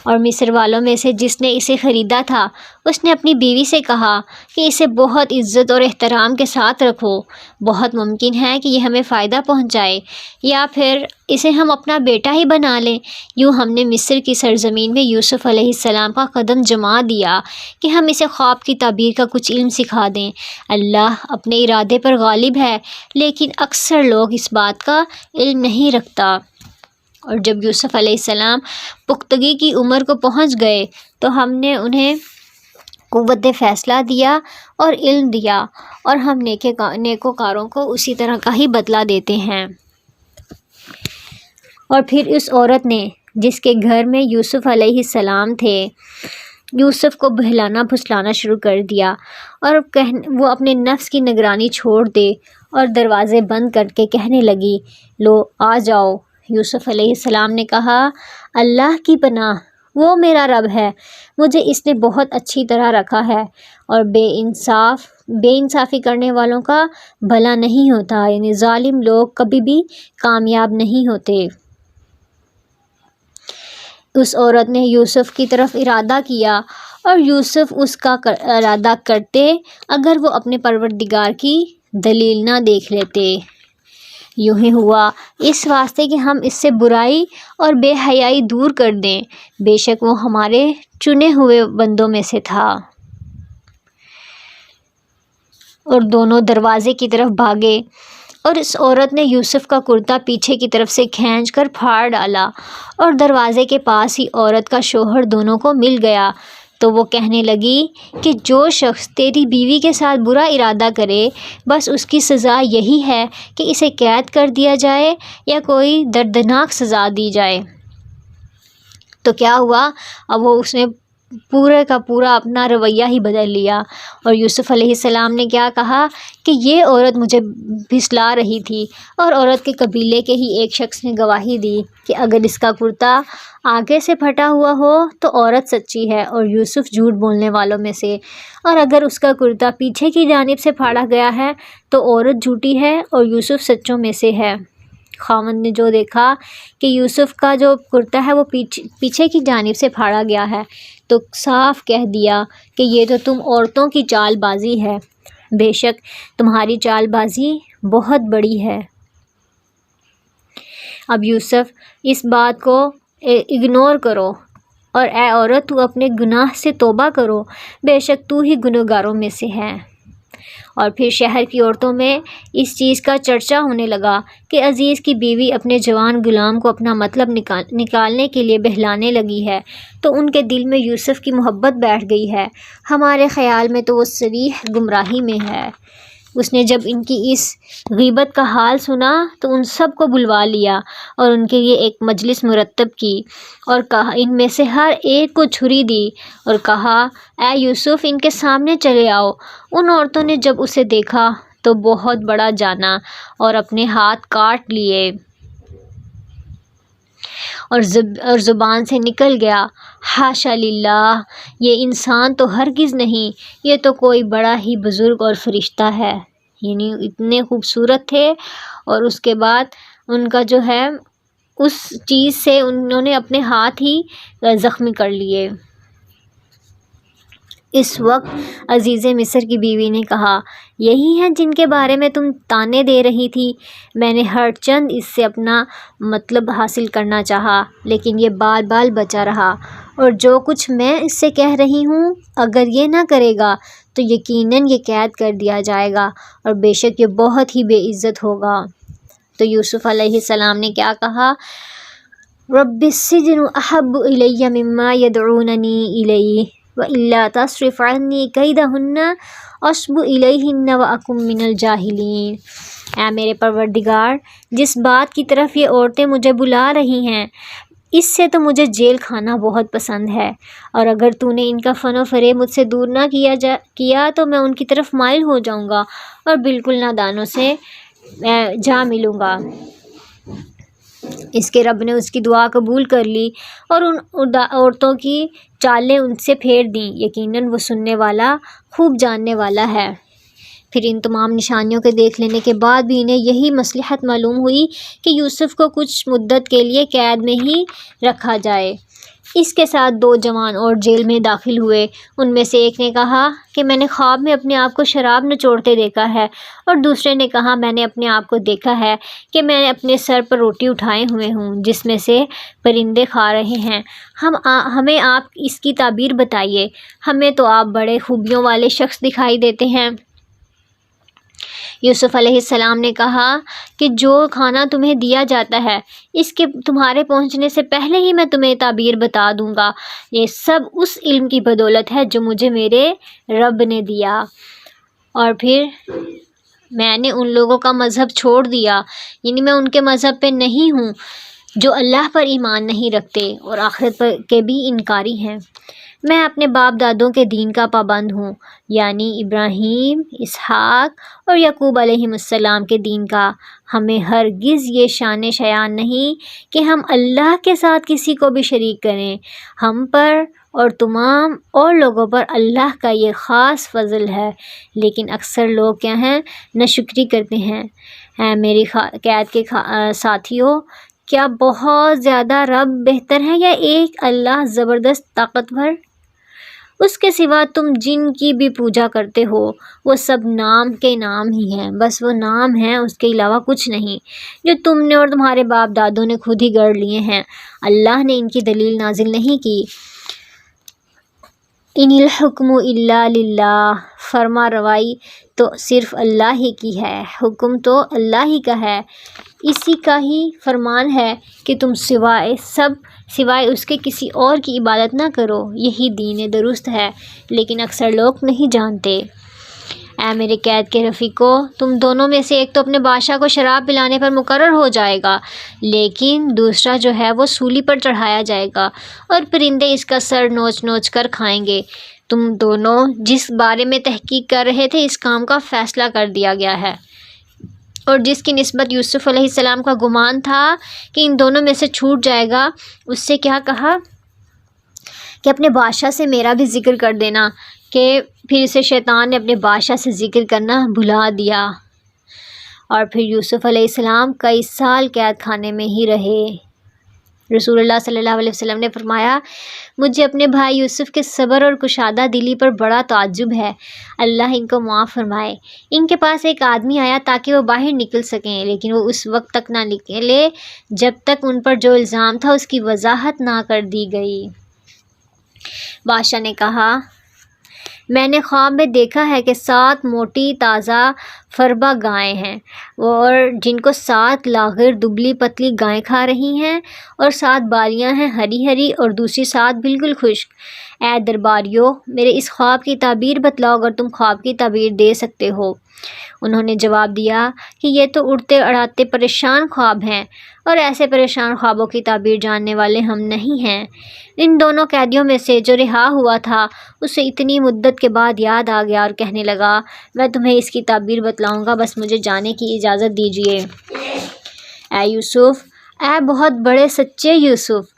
اور مصر والوں میں سے جس نے اسے خریدا تھا، اس نے اپنی بیوی سے کہا کہ اسے بہت عزت اور احترام کے ساتھ رکھو، بہت ممکن ہے کہ یہ ہمیں فائدہ پہنچائے، یا پھر اسے ہم اپنا بیٹا ہی بنا لیں۔ یوں ہم نے مصر کی سرزمین میں یوسف علیہ السلام کا قدم جما دیا کہ ہم اسے خواب کی تعبیر کا کچھ علم سکھا دیں۔ اللہ اپنے ارادے پر غالب ہے، لیکن اکثر لوگ اس بات کا علم نہیں رکھتا۔ اور جب یوسف علیہ السلام پختگی کی عمر کو پہنچ گئے تو ہم نے انہیں قوت فیصلہ دیا اور علم دیا، اور ہم نیکوکاروں کو اسی طرح کا ہی بدلہ دیتے ہیں۔ اور پھر اس عورت نے جس کے گھر میں یوسف علیہ السلام تھے، یوسف کو بہلانا پھسلانا شروع کر دیا، اور وہ اپنے نفس کی نگرانی چھوڑ دے اور دروازے بند کر کے کہنے لگی، لو آ جاؤ۔ یوسف علیہ السلام نے کہا، اللہ کی پناہ، وہ میرا رب ہے، مجھے اس نے بہت اچھی طرح رکھا ہے، اور بے انصافی کرنے والوں کا بھلا نہیں ہوتا، یعنی ظالم لوگ کبھی بھی کامیاب نہیں ہوتے۔ اس عورت نے یوسف کی طرف ارادہ کیا، اور یوسف اس کا ارادہ کرتے اگر وہ اپنے پروردگار کی دلیل نہ دیکھ لیتے۔ یوں ہی ہوا، اس واسطے کہ ہم اس سے برائی اور بے حیائی دور کر دیں، بے شک وہ ہمارے چنے ہوئے بندوں میں سے تھا۔ اور دونوں دروازے کی طرف بھاگے، اور اس عورت نے یوسف کا کرتا پیچھے کی طرف سے کھینچ کر پھاڑ ڈالا، اور دروازے کے پاس ہی عورت کا شوہر دونوں کو مل گیا۔ تو وہ کہنے لگی کہ جو شخص تیری بیوی کے ساتھ برا ارادہ کرے، بس اس کی سزا یہی ہے کہ اسے قید کر دیا جائے یا کوئی دردناک سزا دی جائے۔ تو کیا ہوا، اب اس نے پورے کا پورا اپنا رویہ ہی بدل لیا، اور یوسف علیہ السلام نے کیا کہا کہ یہ عورت مجھے پھسلا رہی تھی، اور عورت کے قبیلے کے ہی ایک شخص نے گواہی دی کہ اگر اس کا کرتا آگے سے پھٹا ہوا ہو تو عورت سچی ہے اور یوسف جھوٹ بولنے والوں میں سے، اور اگر اس کا کرتا پیچھے کی جانب سے پھاڑا گیا ہے تو عورت جھوٹی ہے اور یوسف سچوں میں سے ہے۔ خاوند نے جو دیکھا کہ یوسف کا جو کرتا ہے وہ پیچھے کی جانب سے پھاڑا گیا ہے تو صاف کہہ دیا کہ یہ تو تم عورتوں کی چال بازی ہے، بے شک تمہاری چال بازی بہت بڑی ہے۔ اب یوسف اس بات کو اگنور کرو اور اے عورت تو اپنے گناہ سے توبہ کرو، بے شک تو ہی گنہگاروں میں سے ہے۔ اور پھر شہر کی عورتوں میں اس چیز کا چرچا ہونے لگا کہ عزیز کی بیوی اپنے جوان غلام کو اپنا مطلب نکالنے کے لیے بہلانے لگی ہے، تو ان کے دل میں یوسف کی محبت بیٹھ گئی ہے۔ ہمارے خیال میں تو وہ صریح گمراہی میں ہے۔ اس نے جب ان کی اس غیبت کا حال سنا تو ان سب کو بلوا لیا اور ان کے لیے ایک مجلس مرتب کی اور کہا، ان میں سے ہر ایک کو چھری دی اور کہا، اے یوسف ان کے سامنے چلے آؤ۔ ان عورتوں نے جب اسے دیکھا تو بہت بڑا جانا اور اپنے ہاتھ کاٹ لیے اور زبان سے نکل گیا، حاشا للہ، یہ انسان تو ہرگز نہیں، یہ تو کوئی بڑا ہی بزرگ اور فرشتہ ہے۔ یعنی اتنے خوبصورت تھے اور اس کے بعد ان کا جو ہے اس چیز سے انہوں نے اپنے ہاتھ ہی زخمی کر لیے۔ اس وقت عزیز مصر کی بیوی نے کہا، یہی ہیں جن کے بارے میں تم تانے دے رہی تھی، میں نے ہر چند اس سے اپنا مطلب حاصل کرنا چاہا لیکن یہ بال بال بچا رہا، اور جو کچھ میں اس سے کہہ رہی ہوں اگر یہ نہ کرے گا تو یقیناً یہ قید کر دیا جائے گا اور بے شک یہ بہت ہی بے عزت ہوگا۔ تو یوسف علیہ السلام نے کیا کہا، رب السجن احب الی مما یدعوننی الیہ وَإِلَّا تَصْرِفْ عَنِّي كَيْدَهُنَّ أَصْبُ إِلَيْهِنَّ وَأَكُن مِّنَ الْجَاهِلِينَ۔ اے میرے پروردگار، جس بات کی طرف یہ عورتیں مجھے بلا رہی ہیں اس سے تو مجھے جیل کھانا بہت پسند ہے، اور اگر تو نے ان کا فن و فریب مجھ سے دور نہ کیا تو میں ان کی طرف مائل ہو جاؤں گا اور بالکل نادانوں سے جا ملوں گا۔ اس کے رب نے اس کی دعا قبول کر لی اور ان عورتوں کی چالیں ان سے پھیر دیں، یقیناً وہ سننے والا خوب جاننے والا ہے۔ پھر ان تمام نشانیوں کے دیکھ لینے کے بعد بھی انہیں یہی مصلحت معلوم ہوئی کہ یوسف کو کچھ مدت کے لیے قید میں ہی رکھا جائے۔ اس کے ساتھ 2 جوان اور جیل میں داخل ہوئے۔ ان میں سے ایک نے کہا کہ میں نے خواب میں اپنے آپ کو شراب نچوڑتے دیکھا ہے، اور دوسرے نے کہا میں نے اپنے آپ کو دیکھا ہے کہ میں اپنے سر پر روٹی اٹھائے ہوئے ہوں جس میں سے پرندے کھا رہے ہیں۔ ہمیں آپ اس کی تعبیر بتائیے، ہمیں تو آپ بڑے خوبیوں والے شخص دکھائی دیتے ہیں۔ یوسف علیہ السلام نے کہا کہ جو کھانا تمہیں دیا جاتا ہے اس کے تمہارے پہنچنے سے پہلے ہی میں تمہیں تعبیر بتا دوں گا، یہ سب اس علم کی بدولت ہے جو مجھے میرے رب نے دیا، اور پھر میں نے ان لوگوں کا مذہب چھوڑ دیا، یعنی میں ان کے مذہب پہ نہیں ہوں جو اللہ پر ایمان نہیں رکھتے اور آخرت پر کے بھی انکاری ہیں۔ میں اپنے باپ دادوں کے دین کا پابند ہوں، یعنی ابراہیم، اسحاق اور یعقوب علیہ السلام کے دین کا۔ ہمیں ہرگز یہ شان شایان نہیں کہ ہم اللہ کے ساتھ کسی کو بھی شریک کریں۔ ہم پر اور تمام اور لوگوں پر اللہ کا یہ خاص فضل ہے، لیکن اکثر لوگ کیا ہیں، ناشکری کرتے ہیں۔ اے میری قید کے ساتھیوں، کیا بہت زیادہ رب بہتر ہے یا ایک اللہ زبردست طاقتور؟ اس کے سوا تم جن کی بھی پوجا کرتے ہو وہ سب نام کے نام ہی ہیں، بس وہ نام ہیں، اس کے علاوہ کچھ نہیں، جو تم نے اور تمہارے باپ دادوں نے خود ہی گڑھ لیے ہیں۔ اللہ نے ان کی دلیل نازل نہیں کی۔ ان الحکم الا للہ، فرما روائی تو صرف اللہ ہی کی ہے، حکم تو اللہ ہی کا ہے، اسی کا ہی فرمان ہے کہ تم سوائے اس کے کسی اور کی عبادت نہ کرو، یہی دین درست ہے، لیکن اکثر لوگ نہیں جانتے۔ اے میرے قید کے رفیقو، تم دونوں میں سے ایک تو اپنے بادشاہ کو شراب پلانے پر مقرر ہو جائے گا، لیکن دوسرا جو ہے وہ سولی پر چڑھایا جائے گا اور پرندے اس کا سر نوچ نوچ کر کھائیں گے۔ تم دونوں جس بارے میں تحقیق کر رہے تھے اس کام کا فیصلہ کر دیا گیا ہے، اور جس کی نسبت یوسف علیہ السلام کا گمان تھا کہ ان دونوں میں سے چھوٹ جائے گا، اس سے کیا کہا کہ اپنے بادشاہ سے میرا بھی ذکر کر دینا، کہ پھر اسے شیطان نے اپنے بادشاہ سے ذکر کرنا بھلا دیا، اور پھر یوسف علیہ السلام کئی سال قید خانے میں ہی رہے۔ رسول اللہ صلی اللہ علیہ وسلم نے فرمایا، مجھے اپنے بھائی یوسف کے صبر اور کشادہ دلی پر بڑا تعجب ہے، اللہ ان کو معاف فرمائے۔ ان کے پاس ایک آدمی آیا تاکہ وہ باہر نکل سکیں، لیکن وہ اس وقت تک نہ نکلے جب تک ان پر جو الزام تھا اس کی وضاحت نہ کر دی گئی۔ بادشاہ نے کہا، میں نے خواب میں دیکھا ہے کہ 7 موٹی تازہ فربہ گائیں ہیں اور جن کو 7 لاغر دبلی پتلی گائیں کھا رہی ہیں، اور 7 بالیاں ہیں ہری ہری اور دوسری 7 بالکل خشک۔ اے درباریوں، میرے اس خواب کی تعبیر بتلاؤ اگر تم خواب کی تعبیر دے سکتے ہو۔ انہوں نے جواب دیا کہ یہ تو اڑتے اڑاتے پریشان خواب ہیں، اور ایسے پریشان خوابوں کی تعبیر جاننے والے ہم نہیں ہیں۔ ان دونوں قیدیوں میں سے جو رہا ہوا تھا اسے اتنی مدت کے بعد یاد آ گیا اور کہنے لگا، میں تمہیں اس کی تعبیر بتلاؤں گا، بس مجھے جانے کی اجازت دیجیے۔ اے یوسف، اے بہت بڑے سچے یوسف،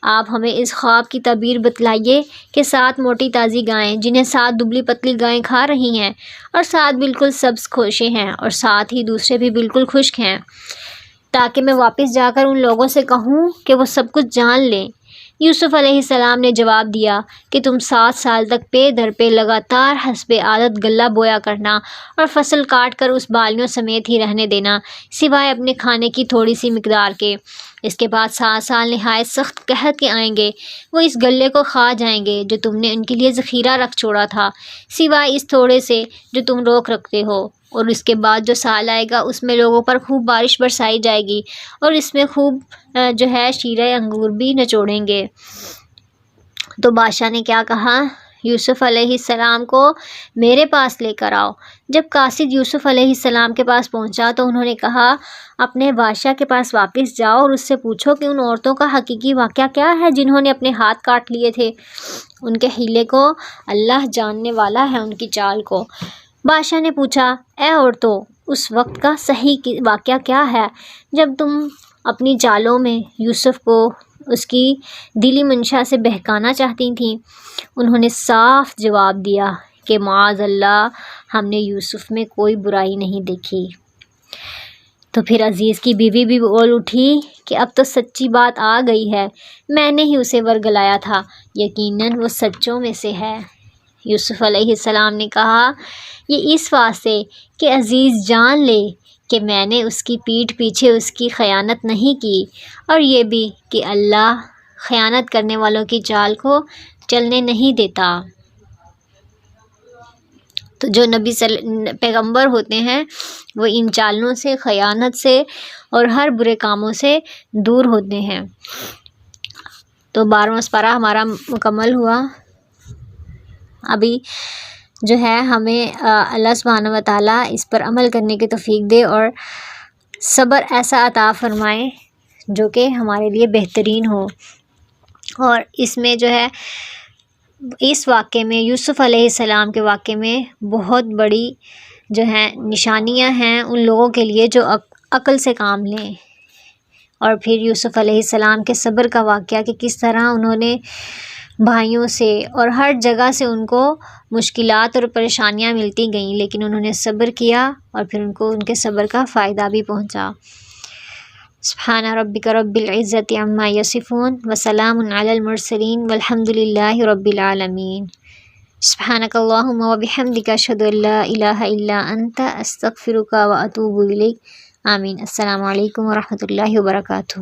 آپ ہمیں اس خواب کی تعبیر بتلائیے کہ 7 موٹی تازی گائیں جنہیں 7 دبلی پتلی گائیں کھا رہی ہیں، اور 7 بالکل سبز کھوشے ہیں، اور 7 ہی دوسرے بھی بالکل خشک ہیں، تاکہ میں واپس جا کر ان لوگوں سے کہوں کہ وہ سب کچھ جان لیں۔ یوسف علیہ السلام نے جواب دیا کہ تم 7 سال تک پے در پہ لگاتار حسب عادت غلہ بویا کرنا اور فصل کاٹ کر اس بالیوں سمیت ہی رہنے دینا، سوائے اپنے کھانے کی تھوڑی سی مقدار کے۔ اس کے بعد 7 سال نہایت سخت قحط کے آئیں گے، وہ اس غلے کو کھا جائیں گے جو تم نے ان کے لیے ذخیرہ رکھ چھوڑا تھا، سوائے اس تھوڑے سے جو تم روک رکھتے ہو۔ اور اس کے بعد جو سال آئے گا اس میں لوگوں پر خوب بارش برسائی جائے گی، اور اس میں خوب شیرہ انگور بھی نچوڑیں گے۔ تو بادشاہ نے کیا کہا، یوسف علیہ السلام کو میرے پاس لے کر آؤ۔ جب قاصد یوسف علیہ السلام کے پاس پہنچا تو انہوں نے کہا، اپنے بادشاہ کے پاس واپس جاؤ اور اس سے پوچھو کہ ان عورتوں کا حقیقی واقعہ کیا ہے جنہوں نے اپنے ہاتھ کاٹ لیے تھے۔ ان کے حیلے کو اللہ جاننے والا ہے، ان کی چال کو۔ بادشاہ نے پوچھا، اے عورتوں، اس وقت کا صحیح واقعہ کیا ہے جب تم اپنی چالوں میں یوسف کو اس کی دلی منشا سے بہکانا چاہتی تھیں؟ انہوں نے صاف جواب دیا کہ معاذ اللہ، ہم نے یوسف میں کوئی برائی نہیں دیکھی۔ تو پھر عزیز کی بیوی بھی بول اٹھی کہ اب تو سچی بات آ گئی ہے، میں نے ہی اسے ورگلایا تھا، یقیناً وہ سچوں میں سے ہے۔ یوسف علیہ السلام نے کہا، یہ اس واسطے کہ عزیز جان لے کہ میں نے اس کی پیٹھ پیچھے اس کی خیانت نہیں کی، اور یہ بھی کہ اللہ خیانت کرنے والوں کی چال کو چلنے نہیں دیتا۔ تو جو پیغمبر ہوتے ہیں وہ ان چالوں سے، خیانت سے اور ہر برے کاموں سے دور ہوتے ہیں۔ تو 12واں سپارہ ہمارا مکمل ہوا۔ ابھی جو ہے ہمیں اللہ سبحانہ و تعالیٰ اس پر عمل کرنے کی توفیق دے اور صبر ایسا عطا فرمائے جو کہ ہمارے لیے بہترین ہو۔ اور اس میں جو ہے اس واقعے میں، یوسف علیہ السلام کے واقعے میں بہت بڑی جو ہے نشانیاں ہیں ان لوگوں کے لیے جو عقل سے کام لیں۔ اور پھر یوسف علیہ السلام کے صبر کا واقعہ کہ کس طرح انہوں نے بھائیوں سے اور ہر جگہ سے ان کو مشکلات اور پریشانیاں ملتی گئیں، لیکن انہوں نے صبر کیا اور پھر ان کو ان کے صبر کا فائدہ بھی پہنچا۔ سبحان ربک رب العزت عما یصفون وسلام علی المرسلین والحمد للہ رب العالمین۔ سبحانک اللہم وبحمدک اشہد ان لا الہ الا انت استغفرک واتوب الیک۔ آمین۔ السلام علیکم ورحمۃ اللہ وبرکاتہ۔